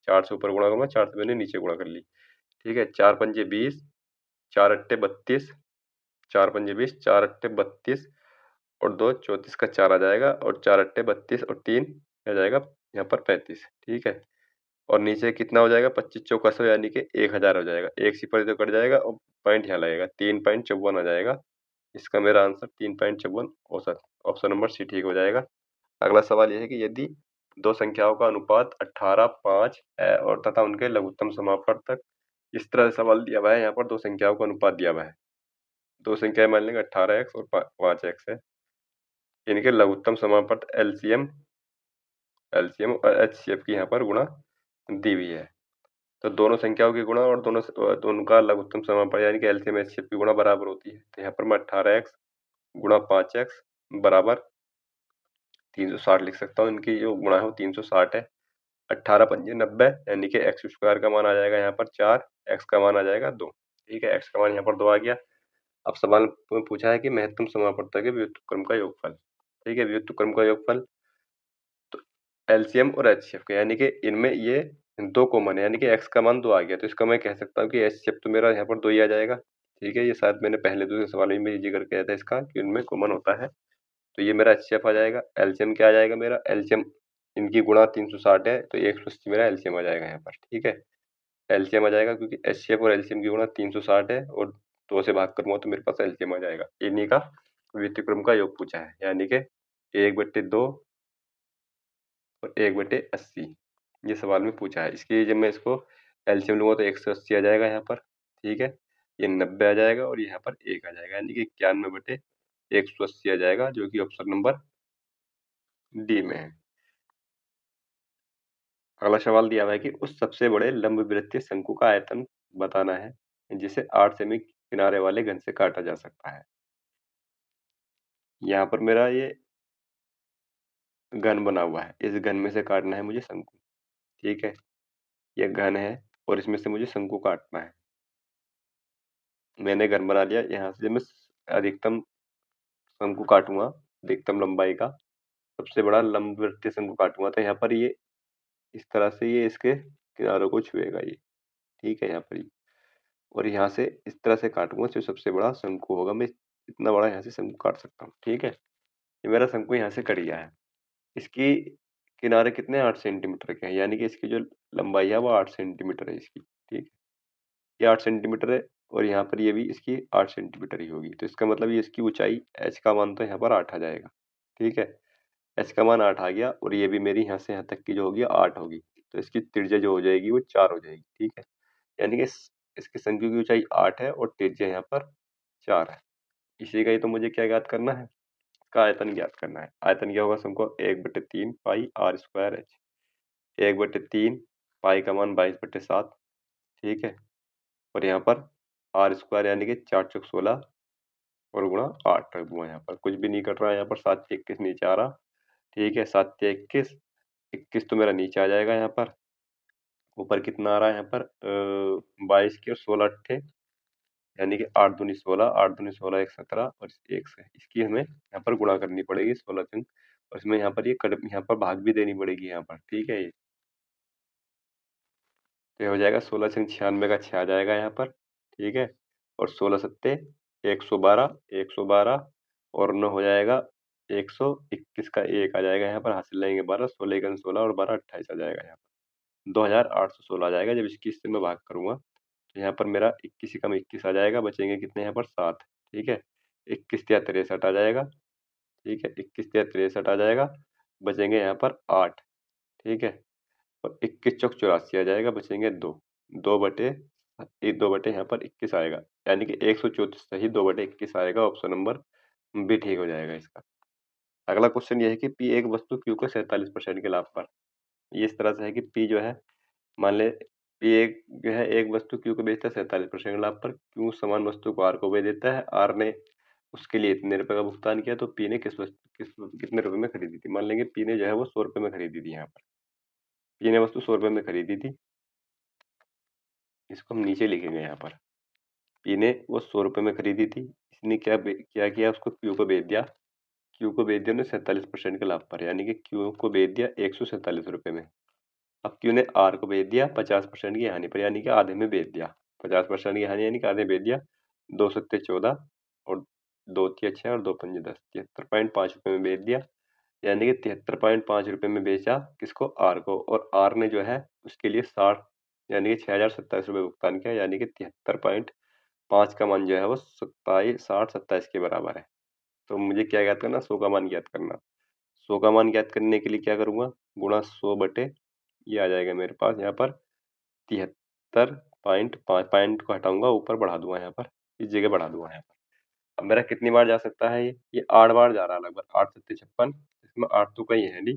4 से ऊपर गुणा करूंगा, 4 से मैंने नीचे गुणा कर ली। ठीक है, 4 पंजे 20, 4 अट्टे 32, 4 पंजे 20, 4 अट्टे 32 और 2 34 का 4 आ जाएगा, और 4 अट्टे 32 और 3 आ जाएगा यहाँ पर 35। ठीक है, और नीचे कितना हो जाएगा, 25 चौका 100, यानी कि 1000 हो जाएगा। एक सिफर तो कट जाएगा और पॉइंट यहाँ लगेगा, 3.54 आ जाएगा। इसका मेरा आंसर 3.54 औसत, ऑप्शन नंबर सी ठीक हो जाएगा। अगला सवाल यह है कि यदि दो संख्याओं का अनुपात 18, 5 है और तथा उनके लघुत्तम समापवर्तक, इस तरह से सवाल दिया हुआ है। यहाँ पर दो संख्याओं का अनुपात दिया हुआ है, दो संख्याएं मान लेंगे 18x और 5x है। इनके लघुत्तम समापवर्तक एलसीएम एलसीएम और एचसीएफ की यहाँ पर गुणा दी हुई है। तो दोनों संख्याओं की गुणा और तो उनका लघुत्तम समापवर्तक यानी कि एलसीएम एचसीएफ की गुणा बराबर होती है। तो यहाँ पर मैं 18x गुणा 5x बराबर 360 लिख सकता हूँ। इनकी जो गुणा है वो 360 है। 18 पंजे 90, यानी कि एक्स स्क्वायर का मान आ जाएगा यहाँ पर 4, एक्स का मान आ जाएगा 2। ठीक है, एक्स का मान यहाँ पर 2 आ गया। अब सवाल में पूछा है कि महत्तम समापवर्तक के व्युत्क्रम का योगफल। ठीक है, व्युत्क्रम का योगफल तो एलसीएम और एचसीएफ का, यानी कि इनमें ये दो कॉमन है, यानी कि एक्स का मान 2 आ गया, तो इसका मैं कह सकता हूँ कि एचसीएफ तो मेरा यहाँ पर 2 ही आ जाएगा। ठीक है, ये शायद मैंने पहले दूसरे सवाल में जिक्र किया था इसका कि इनमें कॉमन होता है। तो ये मेरा एचसीएफ आ जाएगा। एलसीएम क्या आ जाएगा मेरा, एलसीएम इनकी गुणा 360 है, तो 180 मेरा एलसीएम आ जाएगा यहाँ पर। ठीक है, एलसीएम आ जाएगा क्योंकि एचसीएफ और एलसीएम की गुणा 360 है और 2 से भाग करूंगा तो मेरे पास एलसीएम आ जाएगा। इन्हीं का व्युत्क्रम का योग पूछा है, यानी कि 1/2 और 1/80 ये सवाल में पूछा है। इसके जब मैं इसको एलसीएम लूंगा तो 180 आ जाएगा यहाँ पर। ठीक है, ये 90 आ जाएगा और यहाँ पर 1 आ जाएगा, यानी कि 91/180 आ जाएगा, जो कि ऑप्शन नंबर डी में है। अगला सवाल दिया हुआ है कि उस सबसे बड़े लंबवृत्तीय शंकु का आयतन बताना है जिसे 8 सेमी किनारे वाले घन से काटा जा सकता है। यहाँ पर मेरा ये घन बना हुआ है, इस घन में से काटना है मुझे शंकु। ठीक है, ये घन है और इसमें से मुझे शंकु काटना है। मैंने घन बना लिया। यहाँ से जब मैं अधिकतम शंकु काटूंगा, अधिकतम लंबाई का सबसे बड़ा लंबवृत्तीय शंकु काटूंगा, तो यहाँ पर ये इस तरह से ये इसके किनारों को छुएगा ये। ठीक है, यहाँ पर ये, और यहाँ से इस तरह से काटूंगा जो सबसे बड़ा शंकु होगा। मैं इतना बड़ा यहाँ से शंकु काट सकता हूँ। ठीक है, ये मेरा शंकु यहाँ से कट गया है। इसकी किनारे कितने 8 सेंटीमीटर के हैं, यानी कि इसकी जो लंबाई है वो 8 सेंटीमीटर है इसकी। ठीक है, ये 8 सेंटीमीटर है और यहाँ पर ये भी इसकी 8 सेंटीमीटर ही होगी। तो इसका मतलब ये इसकी ऊंचाई एच का मान तो यहाँ पर 8 आ जाएगा। ठीक है, एच का मान 8 आ गया और ये भी मेरी यहाँ से यहाँ तक की जो होगी 8 होगी। तो इसकी त्रिज्या जो हो जाएगी वो 4 हो जाएगी। ठीक है, यानी कि इसके शंकु की ऊंचाई 8 है और त्रिज्या यहाँ पर 4 है। इसी का ही तो मुझे क्या ज्ञात करना है, इसका आयतन ज्ञात करना है। आयतन क्या होगा, शंकु 1/3 पाई आर स्क्वायर एच। 1/3 पाई का मान 22/7। ठीक है, और यहाँ पर आर स्क्वायर यानी कि 4 चौक 16 और गुणा 8 रख दूंगा। यहाँ पर कुछ भी नहीं कट रहा है, यहाँ पर 7 से 21 नीचे आ रहा। ठीक है, 7 से 21, 21 तो मेरा नीचे आ जाएगा। यहाँ पर ऊपर कितना आ रहा है, यहाँ पर 22 के और 16 अट्ठे, यानी कि 8 दूनी 16, 8 दूनी 16 एक 17 और एक से इसकी हमें यहाँ पर गुणा करनी पड़ेगी 16 से, और इसमें यहाँ पर ये यहाँ पर भाग भी देनी पड़ेगी यहाँ पर। ठीक है, ये हो जाएगा 16 से 96 का 6 आ जाएगा यहाँ पर। ठीक है, और 16 सत्ते 112, 112 और 9 हो जाएगा 121 का 1 आ जाएगा यहाँ पर। हासिल लेंगे 12, 16 का 16 और 12 28 आ जाएगा यहाँ पर। 2816 आ जाएगा। जब इसकी इससे मैं भाग करूंगा तो यहाँ पर मेरा 21 कम 21 आ जाएगा, बचेंगे कितने यहाँ पर 7। ठीक है, 21 या 63 आ जाएगा। ठीक है, 21 या 63 आ जाएगा, बचेंगे यहाँ पर 8। ठीक है, और 21 चौक 84 आ जाएगा, बचेंगे 2। 2 बटे यहाँ पर 21 आएगा, यानी कि 134 सही 2/21 आएगा। ऑप्शन नंबर बी ठीक हो जाएगा इसका। अगला क्वेश्चन ये है कि पी एक वस्तु क्यू को 47% के लाभ पर, ये इस तरह से है कि पी जो है, मान ले पी एक जो है एक वस्तु क्यू को बेचता है 47% के लाभ पर। क्यू समान वस्तु को आर को बेच देता है। आर ने उसके लिए इतने रुपए का भुगतान किया, तो पी ने कितने रुपए में खरीदी थी। मान लेंगे पी ने जो है वो 100 रुपए में खरीदी थी। यहाँ पर पी ने वस्तु 100 रुपए में खरीदी थी। इसको हम नीचे लिखेंगे यहाँ पर। पी ने वो 100 रुपए में खरीदी थी। इसने क्या किया, उसको क्यू को बेच दिया। क्यू को बेच दिया उन्हें 47% के लाभ पर, यानी कि क्यू को बेच दिया 147 रुपए में। अब क्यू ने आर को बेच दिया 50% की हानि पर, यानी कि आधे में बेच दिया। 50% की हानि यानी कि आधे बेच दिया। 2 सत्ते 14 और 2 तिया 6 और 2 पंजे 10, 73.5 रुपए में बेच दिया। यानी कि 73.5 रुपए में बेचा किसको, आर को। और आर ने जो है उसके लिए 60 यानी कि 6,027 रुपये भुगतान किया, यानी कि 73.5 का मान जो है वो 27 के बराबर है। तो मुझे क्या ज्ञात करना, 100 का मान ज्ञात करना। 100 का मान ज्ञात करने के लिए क्या करूंगा, गुणा 100 बटे ये आ जाएगा मेरे पास यहाँ पर 73.5। पॉइंट को हटाऊंगा, ऊपर बढ़ा दूंगा, यहाँ पर इस जगह बढ़ा दूंगा यहाँ पर। अब मेरा कितनी बार जा सकता है, ये 8 बार जा रहा है लगभग। 8 सत्ते 56, इसमें 8 तो कहीं है नहीं।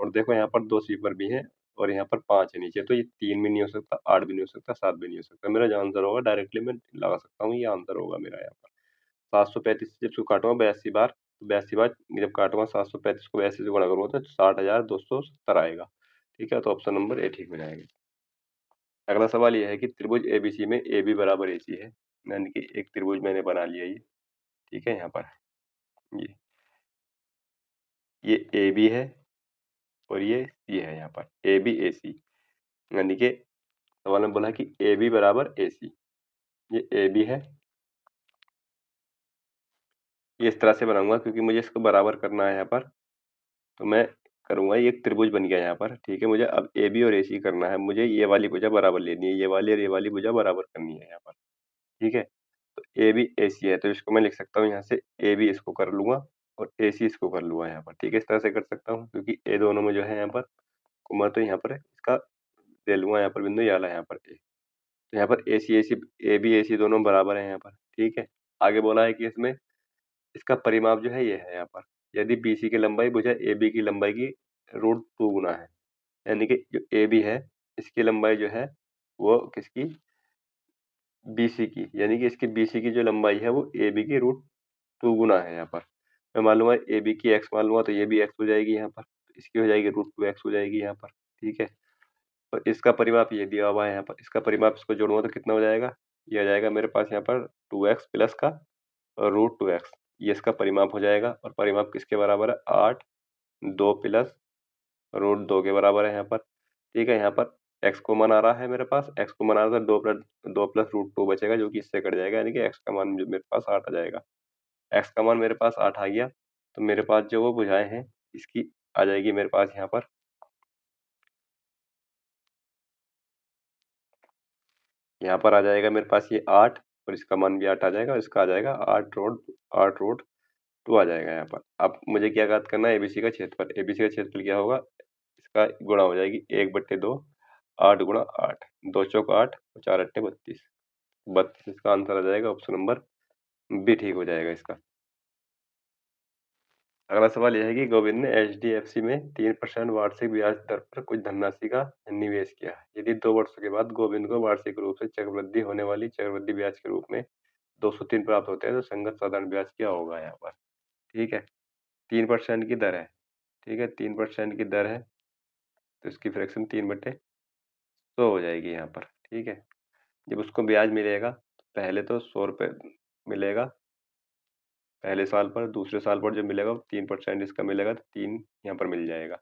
और देखो यहाँ पर 2 स्वीपर भी हैं और यहाँ पर 5 है नीचे, तो ये 3 भी नहीं हो सकता, 8 भी नहीं हो सकता, 7 भी नहीं हो सकता। मेरा जो आंसर होगा डायरेक्टली मैं लगा सकता हूँ, ये आंसर होगा मेरा यहाँ पर। 735 से जब इसको काटूंगा 82 बार, तो 82 बार जब काटूंगा 735 को 82 से गुणा करूंगा तो 60,270 आएगा। ठीक है, तो ऑप्शन नंबर ए ठीक हो जाएगा। अगला सवाल यह है कि त्रिभुज एबीसी में ए बी बराबर ए सी है। यानी कि एक त्रिभुज मैंने बना लिया ये। ठीक है, यहाँ पर ये ए बी है और ये सी है। यहाँ पर ए बी ए सी, यानी कि सवाल में बोला कि ए बी बराबर ए सी। ये ए बी है, ये इस तरह से बनाऊंगा क्योंकि मुझे इसको बराबर करना है यहाँ पर। तो मैं करूंगा, ये एक त्रिभुज बन गया यहाँ पर। ठीक है, मुझे अब ए बी और ए सी करना है। मुझे ये वाली भुजा बराबर लेनी है, ये वाली और ये वाली भुजा बराबर करनी है यहाँ पर। ठीक है, तो ए बी ए सी है, तो इसको मैं लिख सकता हूँ यहाँ से, ए बी इसको कर लूंगा और ए सी इसको कर लूंगा यहाँ पर। ठीक है, इस तरह से कर सकता हूँ क्योंकि ए दोनों में जो है यहाँ पर कुमा, तो यहाँ पर इसका दे लूंगा यहाँ पर बिंदु, ये वाला यहाँ पर ए। तो यहाँ पर ए बी ए सी दोनों बराबर है यहाँ पर। ठीक है, आगे बोला है कि इसमें इसका परिमाप जो है ये है यहाँ पर। यदि बी सी की लंबाई भुजा ए बी की लंबाई की √2 गुना है, यानी कि जो ए बी है इसकी लंबाई जो है वो किसकी, बी सी की, यानी कि इसकी बी सी की जो लंबाई है वो ए बी की √2 गुना है यहाँ पर। मैं मान लूंगा ए बी की एक्स मान लूंगा, तो ये भी एक्स हो जाएगी यहाँ पर, तो इसकी हो जाएगी √2x हो जाएगी यहाँ पर। ठीक है, और इसका परिमाप ये दिया हुआ है यहाँ पर। इसका परिमाप इसको जोड़ूंगा तो कितना हो जाएगा, ये आ जाएगा मेरे पास यहाँ पर 2x प्लस का और √2x, ये इसका परिमाप हो जाएगा। और परिमाप किसके बराबर है, 8 2 प्लस √2 के बराबर है यहाँ पर। ठीक है, यहाँ पर एक्स कॉमन आ रहा है मेरे पास, एक्स कॉमन आ रहा था, 2 प्लस √2 बचेगा जो कि इससे कट जाएगा, यानी कि एक्स का मान जो मेरे पास 8 आ जाएगा। एक्स का मान मेरे पास 8 आ गया, तो मेरे पास जो वो भुजाएं हैं इसकी आ जाएगी मेरे पास यहाँ पर। यहाँ पर आ जाएगा मेरे पास ये 8 और इसका मान भी 8 आ जाएगा और इसका आ जाएगा 8 √2 आ जाएगा यहाँ पर। अब मुझे क्या ज्ञात करना है, एबीसी का क्षेत्रफल। एबीसी का क्षेत्रफल क्या होगा, इसका गुणा हो जाएगी 1/2, 8 गुणा 8, 2 चौक 8 और 4 अट्ठे 32। 32 इसका आंसर आ जाएगा, ऑप्शन नंबर बी ठीक हो जाएगा इसका। अगला सवाल यह है कि गोविंद ने एचडीएफसी में 3% वार्षिक ब्याज दर पर कुछ धनराशि का निवेश किया। यदि 2 वर्षों के बाद गोविंद को वार्षिक रूप से चक्रवृद्धि होने वाली चक्रवृद्धि ब्याज के रूप में 203 प्राप्त होते हैं, तो संगत साधारण ब्याज क्या होगा यहाँ पर। ठीक है, 3% की दर है। ठीक है, 3% की दर है, तो इसकी फ्रैक्शन 3/100 हो जाएगी यहाँ पर। ठीक है, जब उसको ब्याज मिलेगा तो पहले तो 100 रुपये मिलेगा पहले साल पर, दूसरे साल पर जब मिलेगा 3% इसका मिलेगा, तो 3 यहाँ पर मिल जाएगा।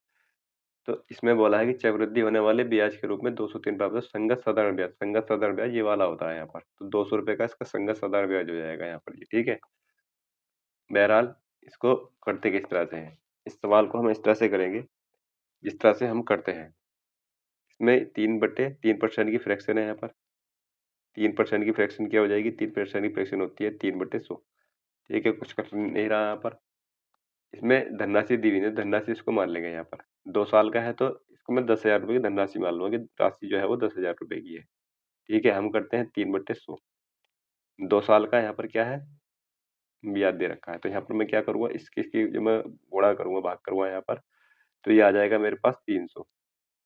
तो इसमें बोला है कि चक्रवृद्धि होने वाले ब्याज के रूप में 203 प्राप्त होता है। संगत साधारण ब्याज, संगत साधारण ब्याज ये वाला होता है यहाँ पर, तो 200 रुपये का इसका संगत साधारण ब्याज हो जाएगा यहाँ पर ये। ठीक है, बहरहाल इसको करते किस तरह से हैं, इस सवाल को हम इस तरह से करेंगे जिस तरह से हम करते हैं। इसमें 3/3% की फ्रैक्शन है यहाँ पर। 3% की फ्रैक्शन क्या हो जाएगी, 3% की फ्रैक्शन होती है 3/100। ठीक है, कुछ कर नहीं रहा यहाँ पर। इसमें धनराशि दी हुई है, धनराशि इसको मान लेंगे यहाँ पर। 2 साल का है तो इसको मैं 10,000 रुपये की धनराशि मान लूंगा कि राशि जो है वो 10,000 रुपये की है। ठीक है, हम करते हैं 3/100। 2 साल का यहाँ पर क्या है, ब्याज दे रखा है, तो यहाँ पर मैं क्या करूँगा, इसकी जो मैं गुणा करूँगा, भाग करूँगा यहाँ पर, तो ये आ जाएगा मेरे पास 300।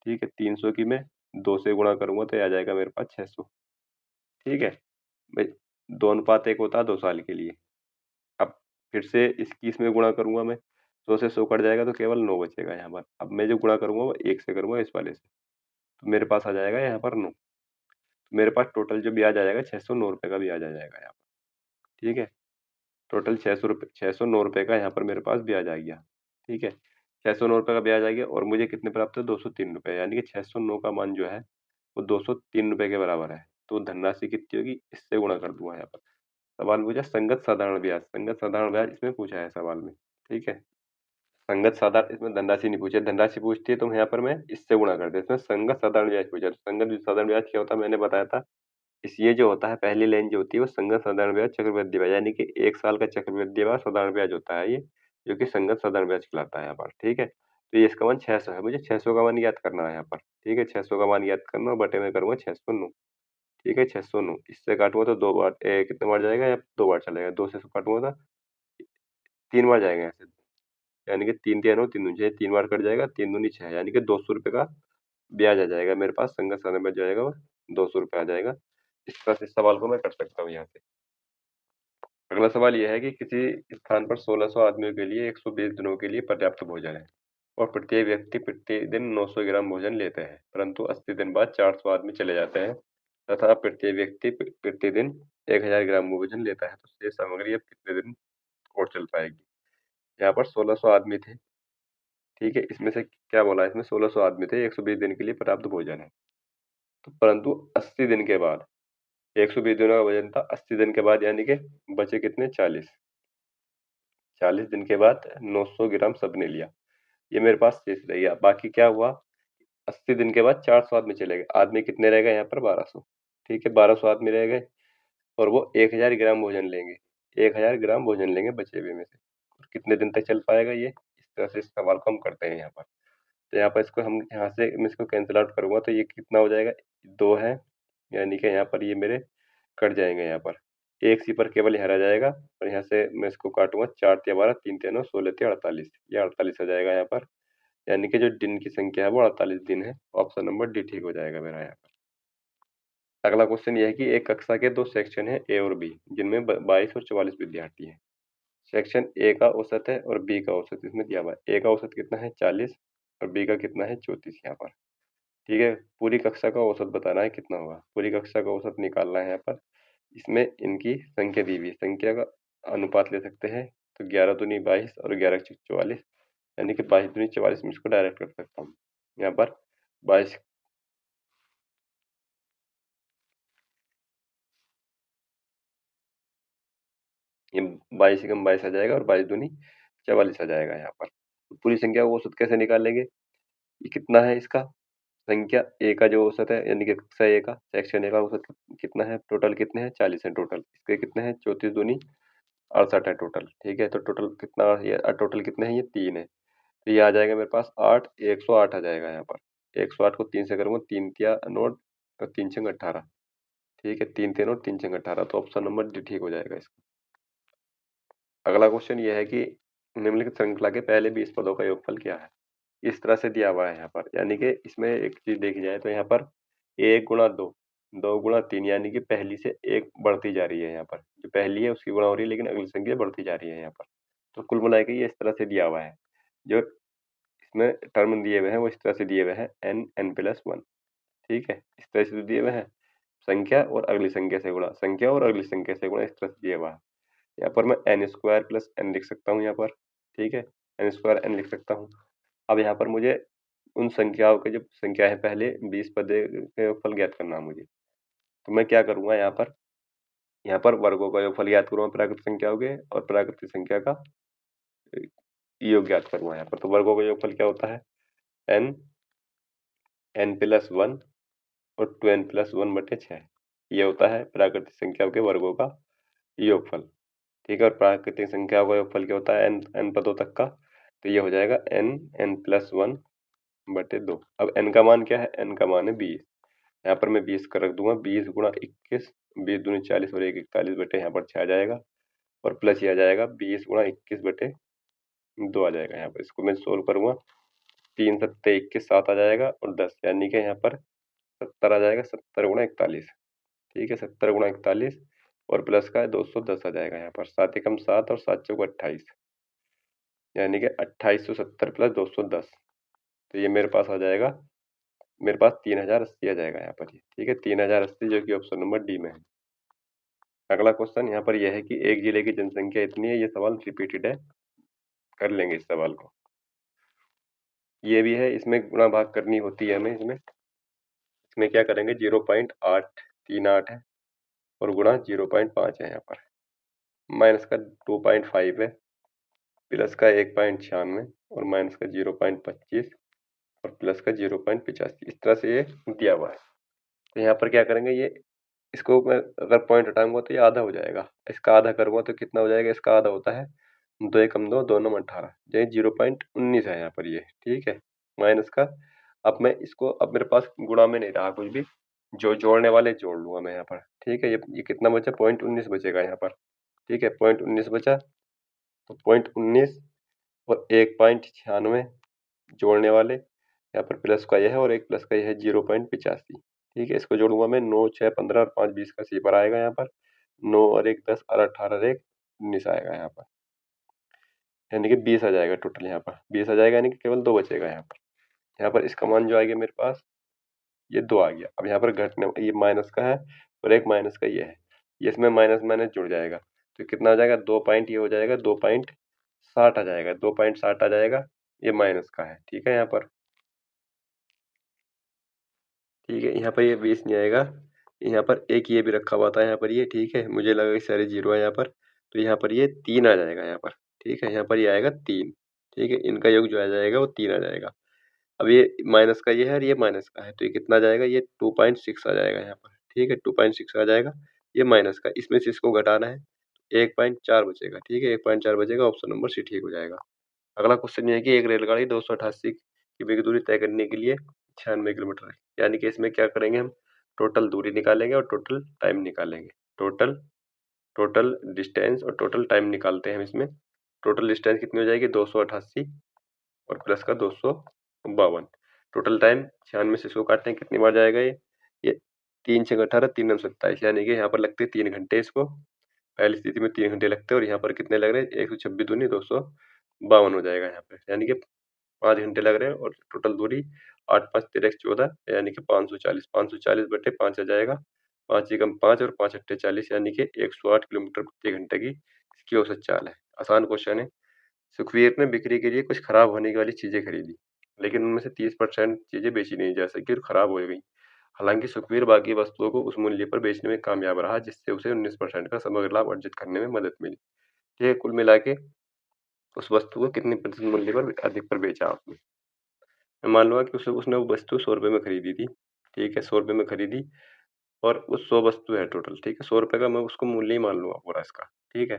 ठीक है, 300 की मैं 2 से गुणा करूँगा तो ये आ जाएगा मेरे पास 600। ठीक है? भाई 2 अनुपात 1 होता है 2 साल के लिए। अब फिर से 21 में गुणा करूँगा मैं, 100 से 100 कट जाएगा तो केवल 9 बचेगा यहाँ पर। अब मैं जो गुणा करूँगा वो 1 से करूँगा इस वाले से, तो मेरे पास आ जाएगा यहाँ पर 9। तो मेरे पास टोटल जो ब्याज आ जाएगा 609 रुपए का ब्याज आ जाएगा यहाँ पर। ठीक है? टोटल 609 रुपए का यहाँ पर मेरे पास ब्याज आ गया। ठीक है? 609 रुपए का ब्याज आ गया और मुझे कितने प्राप्त है? 203 रुपए, यानी कि 609 का मान जो है वो 203 रुपए के बराबर है। तो धनराशि कितनी होगी? इससे गुणा कर दूंगा यहाँ पर। सवाल पूछा संगत साधारण ब्याज, संगत साधारण ब्याज इसमें पूछा है सवाल में। ठीक है? संगत साधारण, इसमें धनराशि नहीं पूछी है, धनराशि पूछती है तो यहाँ पर मैं इससे गुणा कर देता हूँ। इसमें संगत साधारण ब्याज पूछा है, तो संगत साधारण ब्याज क्या होता है मैंने बताया था। इस ये जो होता है पहली लाइन जो होती है वो संगत साधारण ब्याज चक्रवृद्धि ब्याज, यानी कि 1 साल का चक्रवृद्धि ब्याज साधारण ब्याज होता है ये, जो कि संगत साधारण ब्याज कहलाता है यहाँ पर। ठीक है? तो ये इसका मान 600 है, मुझे 600 का मान ज्ञात करना है यहाँ पर। ठीक है? 600 का मान ज्ञात करना और बटे में करूँगा 609। ठीक है? 609 इससे काटूंगा तो 2 बार कितने बार जाएगा या 2 बार चलेगा? 2 से काटूंगा तो 3 बार जाएगा यहाँ से, यानी कि 3 तिया 9 3 दूनी 6, 3 बार कट जाएगा, 3 दूनी 6, यानी कि 200 रुपए का ब्याज आ जाएगा मेरे पास। संगत साधारण ब्याज जाएगा वो 200 रुपए आ जाएगा। इस तरह से इस सवाल को मैं कर सकता हूँ यहाँ से। अगला सवाल यह है कि किसी स्थान पर 1600 आदमियों के लिए 120 दिनों के लिए पर्याप्त भोजन है और प्रत्येक व्यक्ति प्रतिदिन 900 ग्राम भोजन लेते हैं, परंतु 80 दिन बाद 400 आदमी चले जाते हैं तथा प्रत्येक व्यक्ति प्रतिदिन 1000 ग्राम भोजन लेता है, तो शेष सामग्री अब कितने दिन और चल पाएगी? यहाँ पर 1600 आदमी थे। ठीक है? इसमें से क्या बोला है? इसमें 1600 आदमी थे, 120 दिन के लिए पर्याप्त भोजन है, तो परंतु 80 दिन के बाद 120 दिनों का वजन था, 80 दिन के बाद यानी कि बचे कितने? 40। 40 दिन के बाद 900 ग्राम सबने लिया, ये मेरे पास शेष रह गया। बाकी क्या हुआ? 80 दिन के बाद 400 आदमी चले गए, आदमी कितने रह गए यहाँ पर? 1200। ठीक है? 1200 आदमी रह गए और वो 1000 ग्राम भोजन लेंगे, 1000 ग्राम भोजन लेंगे बचे हुए में से। और कितने दिन तक चल पाएगा ये? इस तरह से इस सवाल को हम करते हैं यहाँ पर। तो यहाँ पर इसको हम यहाँ से मैं इसको कैंसिल आउट करूंगा तो ये कितना हो जाएगा? 2 है, यानी कि यहाँ पर ये मेरे कट जाएंगे यहाँ पर। एक सी पर केवल यहाँ रह जाएगा और यहाँ से मैं इसको काटूंगा, 4 तिया 12 3 तिया 9 16 तिया 48, ये 48 आ जाएगा यहाँ पर, यानी कि जो दिन की संख्या है वो 48 दिन है। ऑप्शन नंबर डी ठीक हो जाएगा मेरा यहाँ पर। अगला क्वेश्चन ये है कि एक कक्षा के 2 सेक्शन है ए और बी, जिनमें 22 और 44 विद्यार्थी हैं। सेक्शन ए का औसत है और बी का औसत इसमें दिया हुआ है। ए का औसत कितना है? 40 और बी का कितना है? 34 यहाँ पर। ठीक है? पूरी कक्षा का औसत बताना है कितना होगा, पूरी कक्षा का औसत निकालना है यहाँ पर। इसमें इनकी संख्या दी हुई है, संख्या का अनुपात ले सकते हैं, तो 11 दूनी 22 और 11 चौक 44, यानी कि 22 दूनी 44 में इसको डायरेक्ट कर सकता हूँ। यहाँ पर 22 ये 22 एकम 22 आ जाएगा और 22 दूनी 44 आ जाएगा यहाँ पर। तो पूरी संख्या का औसत कैसे निकालेंगे? ये कितना है इसका? संख्या ए का जो औसत है, यानी कि कक्षा ए का सेक्शन ए का औसत कितना है? टोटल कितने हैं? 40 है टोटल। इसके कितने हैं? 34 दूनी 68 है टोटल। ठीक है? तो टोटल कितना ये टोटल कितने हैं? ये 3 है। तो ये आ जाएगा मेरे पास 8, 108 आ जाएगा यहाँ पर। 108 को 3 से करूँगा, 3 तिया 9 और 3 छंग 18। ठीक है? 3 तिया 9 3 छंग 18, तो ऑप्शन नंबर डी ठीक हो जाएगा इसका। अगला क्वेश्चन ये है कि निम्नलिखित श्रृंखला के पहले 20 पदों का योगफल क्या है? इस तरह से दिया हुआ है यहाँ पर, यानी कि इसमें एक चीज देखी जाए तो यहाँ पर 1 गुणा 2, 2 गुणा 3, यानी कि पहली से एक बढ़ती जा रही है यहाँ पर। जो पहली है उसकी गुणा हो रही है, लेकिन अगली संख्या बढ़ती जा रही है यहाँ पर। तो कुल मिला के ये इस तरह से दिया हुआ है। जो इसमें टर्म दिए हुए हैं वो इस तरह से दिए हुए हैं, n n प्लस 1। ठीक है? इस तरह से दिए हुए हैं, संख्या और अगली संख्या से गुणा, संख्या और अगली संख्या से गुणा, इस तरह से दिया हुआ है। यहाँ पर मैं एन स्क्वायर प्लस एन लिख सकता हूँ यहाँ पर। ठीक है? एन स्क्वायर एन लिख सकता हूँ। अब यहाँ पर मुझे उन संख्याओं के जो संख्या है पहले 20 पद के योगफल ज्ञात करना है मुझे। तो मैं क्या करूँगा यहाँ पर वर्गों का योगफल ज्ञात करूँगा प्राकृतिक संख्याओं के, और प्राकृतिक संख्या का योग ज्ञात करूँगा यहाँ पर। तो वर्गों का योगफल क्या होता है? एन, एन प्लस 1 और 2n प्लस 1 बटे 6, ये होता है प्राकृतिक संख्याओं के वर्गों का योगफल। ठीक है? और प्राकृतिक संख्याओं का योगफल क्या होता है? एन एन पदों तक का, तो ये हो जाएगा एन एन प्लस 1 बटे 2। अब n का मान क्या है? n का मान है 20। यहाँ पर मैं 20 का रख दूंगा, 20 गुणा 21, 20 दूनी 40 और 1 41 बटे यहाँ पर 6 आ जाएगा, और प्लस ये आ जाएगा 20 गुणा 21 बटे 2 आ जाएगा। यहाँ पर इसको मैं सोल्व करूंगा, 3 सत्ते 21 7 आ जाएगा और 10, यानी कि यहाँ पर 70 आ जाएगा, 70 गुणा 41। ठीक है, 70 गुणा 41 और प्लस का है 210 आ जाएगा यहाँ पर। 7 एकम 7 और 7 चौक 28, यानी कि 2870 प्लस 210। तो ये मेरे पास आ जाएगा, मेरे पास 3080 आ जाएगा यहाँ पर ये। ठीक है, 3080 जो कि ऑप्शन नंबर डी में है। अगला क्वेश्चन यहाँ पर यह है कि एक जिले की जनसंख्या इतनी है, ये सवाल रिपीटेड है, कर लेंगे इस सवाल को। ये भी है, इसमें गुणा भाग करनी होती है हमें। इसमें क्या करेंगे, 0.838 है और गुणा 0.5 है यहाँ पर, माइनस का 2.5 है, प्लस का 1.96 और माइनस का 0.25 और प्लस का 0.85। इस तरह से ये दिया हुआ है। तो यहाँ पर क्या करेंगे, ये इसको मैं अगर पॉइंट हटाऊंगा तो ये आधा हो जाएगा, इसका आधा करूंगा तो कितना हो जाएगा, इसका आधा होता है 2 एकम 2, 2 नम 18, ये 0.19 है यहाँ पर ये। ठीक है, माइनस का, अब मैं इसको, अब मेरे पास गुणा में नहीं रहा कुछ भी, जो जोड़ने वाले जोड़ लूंगा मैं यहाँ पर। ठीक है, ये कितना बचा, 0.19 बचेगा यहाँ पर। ठीक है, 0.19 बचा, तो 0.19 और 1.96 जोड़ने वाले, यहाँ पर प्लस का यह है और एक प्लस का यह है 0.85। ठीक है, इसको जोड़ूंगा मैं, 9 6 15 और 5 20 का सीपर आएगा यहाँ पर, 9 और 1 10 और 18 और 1 19 आएगा यहाँ पर, यानी कि 20 आ जाएगा टोटल यहाँ पर। 20 आ जाएगा यानी कि केवल 2 बचेगा यहाँ पर। यहाँ पर इसका मान जो आएगा मेरे पास, ये 2 आ गया। अब यहाँ पर घटने, ये माइनस का है और एक माइनस का ये है, ये इसमें माइनस माइनस जुड़ जाएगा, तो कितना आ जाएगा, 2 पॉइंट, ये हो जाएगा 2.60 आ जाएगा, 2.60 आ जाएगा, ये माइनस का है। ठीक है यहाँ पर, ठीक है, यहाँ पर ये 20 नहीं आएगा, यहाँ पर एक ये भी रखा हुआ था यहाँ पर ये। ठीक है, मुझे लगा कि सारे जीरो है यहाँ पर, तो यहाँ पर ये 3 आ जाएगा यहाँ पर। ठीक है, यहाँ पर ये आएगा 3। ठीक है, इनका योग जो आ जाएगा वो 3 आ जाएगा। अब ये माइनस का ये है और ये माइनस का है, तो ये कितना आ जाएगा, ये 2.6 आ जाएगा यहाँ पर। ठीक है, 2.6 आ जाएगा, ये माइनस का, इसमें से इसको घटाना है, 1.4 बचेगा। ठीक है, 1.4 बचेगा, ऑप्शन नंबर सी ठीक हो जाएगा। अगला क्वेश्चन ये है कि एक रेलगाड़ी 288 की दूरी तय करने के लिए 96 किलोमीटर है, यानी कि इसमें क्या करेंगे, हम टोटल दूरी निकालेंगे और टोटल टाइम निकालेंगे। टोटल टोटल डिस्टेंस और टोटल टाइम निकालते हैं हम इसमें। टोटल डिस्टेंस कितनी हो जाएगी, 288 और प्लस का 252। टोटल टाइम 96 से इसको काटते हैं, कितनी बार जाएगा ये 3 6 18, 3 9 27, यानी कि यहाँ पर लगते हैं 3 घंटे। इसको पहली स्थिति में 3 घंटे लगते हैं और यहाँ पर कितने लग रहे हैं, 126 दूनी 252 हो जाएगा यहाँ पे, यानी कि 5 घंटे लग रहे हैं। और टोटल दूरी 8 5 13 14, यानी कि 540, 540 बटे 5 आ जाएगा, 5 एकम 5 और 5 अट्ठे 40, यानी कि 108 किलोमीटर प्रति घंटे की इसकी औसत चाल है। आसान क्वेश्चन है। सुखवीर ने बिक्री के लिए कुछ खराब होने वाली चीजें खरीदी, लेकिन उनमें से 30% चीजें बेची नहीं जा सकी और खराब हो गई। हालांकि सुखवीर बाकी वस्तुओं को उस मूल्य पर बेचने में कामयाब रहा, जिससे उसे 19% का समग्र लाभ अर्जित करने में मदद मिली। ठीक, कुल मिला के उस वस्तु को कितने प्रतिशत मूल्य पर अधिक पर बेचा आपने। मान लो कि उसने वो वस्तु 100 रुपए में खरीदी थी। ठीक है, 100 रुपए में खरीदी और वो 100 वस्तु है टोटल। ठीक है, 100 रुपए का मैं उसको मूल्य ही मान लूंगा पूरा इसका। ठीक है,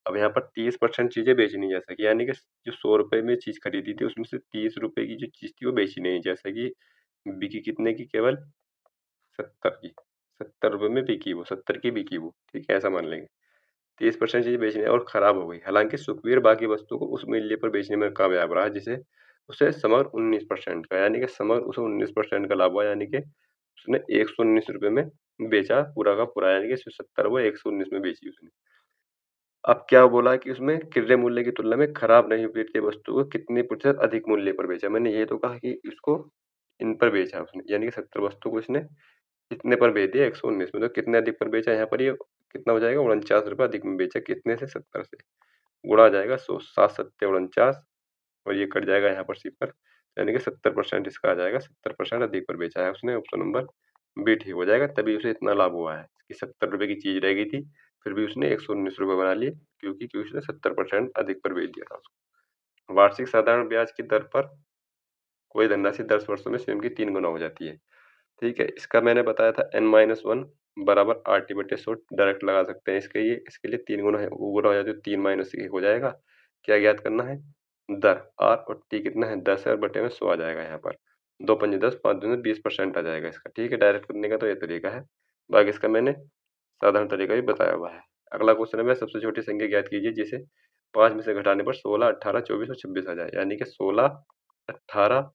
अब यहाँ पर 30% चीजें बेची नहीं जा सकी, यानी कि जो 100 रुपए में चीज खरीदी थी उसमें से 30 रुपए की जो चीज थी वो बेची नहीं जा सकी। बिकी कितने की, केवल 70 की। 70 रुपए में बिकी वो, 70 की बिकी वो। ठीक है, ऐसा मान लेंगे। 30% चीजें बेचने और खराब हो गई। हालांकि सुखवीर बाकी वस्तु को उस मूल्य पर बेचने में कामयाब रहा, जिसे उसे समग्र 19% का, यानी कि समग्र उसे 19% का लाभ हुआ, यानी कि उसने 119 रुपए में बेचा पूरा का पूरा, यानी कि 70 वो 119 में बेची उसने। अब क्या बोला कि उसमें क्रय मूल्य की तुलना में खराब नहीं बिकती वस्तु को कितने प्रतिशत अधिक मूल्य पर बेचा। मैंने ये तो कहा कि इसको इन पर बेचा उसने, यानी कि 70 वस्तु को इसने कितने पर बेच दिया, 119 में। तो कितने अधिक पर बेचा, यहाँ पर ये कितना हो जाएगा, 49 रुपये अधिक में बेचा। कितने से, 70 से। गुणा आ जाएगा 100, 7 सत्ते 49 और ये कट जाएगा यहाँ पर सिफर, यानी कि 70% इसका आ जाएगा, 70% अधिक पर बेचा है उसने। ऑप्शन नंबर बी ठीक हो जाएगा, तभी उसे इतना लाभ हुआ है कि 70 रुपए की चीज रह गई थी, फिर भी उसने 119 रुपये बना लिए, क्योंकि उसने 70% अधिक पर बेच दिया था उसको। वार्षिक साधारण ब्याज की दर पर कोई धनराशि 10 वर्षों में स्वयं की 3 गुना हो जाती है। ठीक है, इसका मैंने बताया था n-1 बराबर RT बटे 100 डायरेक्ट लगा सकते हैं। इसके लिए 3 गुना है, वो गुना हो जाए तो 3 माइनस 1 हो जाएगा। क्या ज्ञात करना है, दर। R और T कितना है, 10 है और बटे में 100 आ जाएगा यहाँ पर। 2 पंजे 10, 5 दूनी 20% आ जाएगा इसका। ठीक है, डायरेक्ट करने का तो ये तरीका है, बाकी इसका मैंने साधारण तरीका भी बताया हुआ है। अगला क्वेश्चन है, सबसे छोटी संख्या ज्ञात कीजिए जिसे 5 में से घटाने पर 16, 18, 24 और 26 आ जाए, यानी कि 16, 18,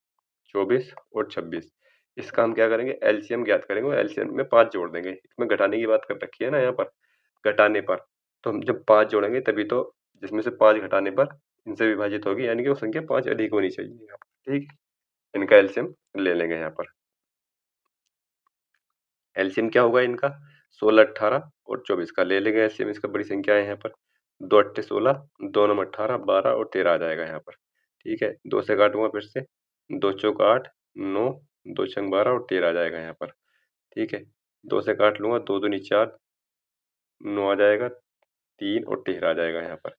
24 और 26। इसका हम क्या करेंगे, एलसीएम ज्ञात करेंगे और एलसीएम में 5 जोड़ देंगे। इसमें घटाने की बात कर रखी है ना यहाँ पर, घटाने पर। तो हम जब 5 जोड़ेंगे तभी तो जिसमें से 5 घटाने पर इनसे विभाजित होगी, यानी कि वो संख्या 5 अधिक होनी चाहिए यहाँ पर, ठीक? इनका एलसीएम ले लेंगे यहाँ पर। एलसीएम क्या होगा इनका, 16, 18 और 24 का ले लेंगे एलसीएम। इसका बड़ी संख्या है यहाँ पर, 2 अट्ठे 16, 2 नम 18, 12 और 13 आ जाएगा यहाँ पर, ठीक है। 2 से काटूंगा फिर से, 2 चौक 8, 9, 2 छंग 12 और 13 आ जाएगा यहाँ पर, ठीक है। 2 से काट लूंगा, 2 दूनी 4, 9 आ जाएगा, 3 और 13 आ जाएगा यहाँ पर,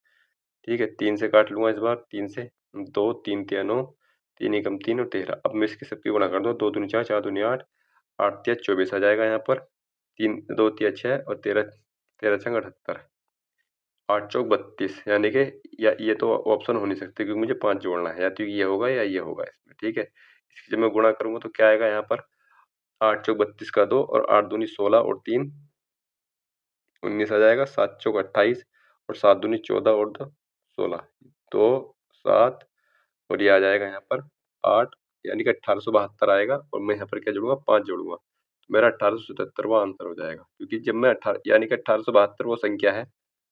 ठीक है। 3 से काट लूंगा इस बार, 3 से 2, 3 तिया 9, 3 एकम 3 और 13। अब मैं इसकी सबकी गुणा कर दो, 2 दूनी 4, 4 दूनी 8, 8 तिया 24 आ जाएगा यहाँ पर, 3 2 तिया 6 और 13 13 छंग 78, 8 चौक 32, यानी कि या ये तो ऑप्शन हो नहीं सकते क्योंकि मुझे 5 जोड़ना है, या तो ये होगा या ये होगा इसमें, ठीक है। इसकी जब मैं गुणा करूंगा तो क्या आएगा यहाँ पर, 8 चौक 32 का 2 और 8 दूनी 16 और 3 19 आ जाएगा, 7 चौक 28 और 7 दूनी 14 और 2 16, 2 7 और ये आ जाएगा यहाँ पर 8, यानी कि 1872 आएगा। और मैं यहाँ पर क्या जोड़ूंगा, 5 जोड़ूंगा, तो मेरा 1877वां आंसर हो जाएगा। क्योंकि जब मैं 18 यानी कि 1872 वो संख्या है,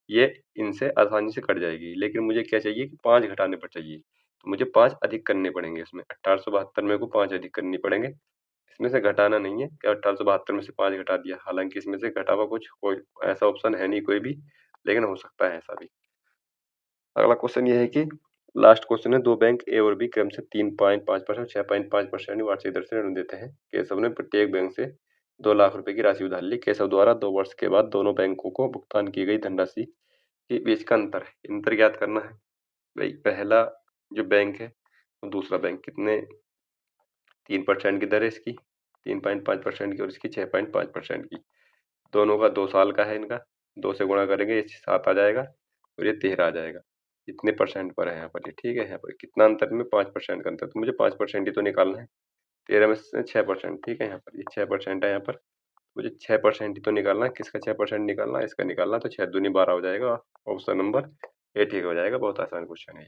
ये इनसे आसानी से कट जाएगी, लेकिन मुझे क्या चाहिए कि 5 घटाने पर चाहिए, तो मुझे 5 अधिक करने पड़ेंगे इसमें। 1872 मेरे को 5 अधिक करनी पड़ेंगे, इसमें से घटाना नहीं है कि 1872 में से 5 घटा दिया, हालांकि इसमें से घटा हुआ कुछ कोई ऐसा ऑप्शन है नहीं कोई भी, लेकिन हो सकता है ऐसा भी। अगला क्वेश्चन ये है कि लास्ट क्वेश्चन है, 2 बैंक ए और बी क्रम से 3.5% 6.5% वार्षिक दर से ऋण देते हैं। केशव ने प्रत्येक बैंक से 2 लाख रुपए की राशि उधार ली। केशव द्वारा 2 वर्ष के बाद दोनों बैंकों को भुगतान की गई धनराशि के बीच का अंतर है। अंतर ज्ञात करना है। भाई पहला जो बैंक है और दूसरा बैंक कितने 3% की दर है इसकी, 3.5% की, और इसकी 6.5% की। दोनों का 2 साल का है इनका, 2 से गुणा करेंगे ये 7 आ जाएगा और ये 13 आ जाएगा। इतने परसेंट पर है यहाँ पर ये, ठीक है। यहाँ पर कितना अंतर में 5% का अंतर, तो मुझे 5% ही तो निकालना है। 13 में से 6%, ठीक है। यहाँ पर ये 6% है, यहाँ पर मुझे 6% ही तो निकालना है। किसका 6% निकालना है, इसका निकालना है। तो 6 दूनी 12 हो जाएगा, ऑप्शन नंबर ए ठीक हो जाएगा। बहुत आसान क्वेश्चन है।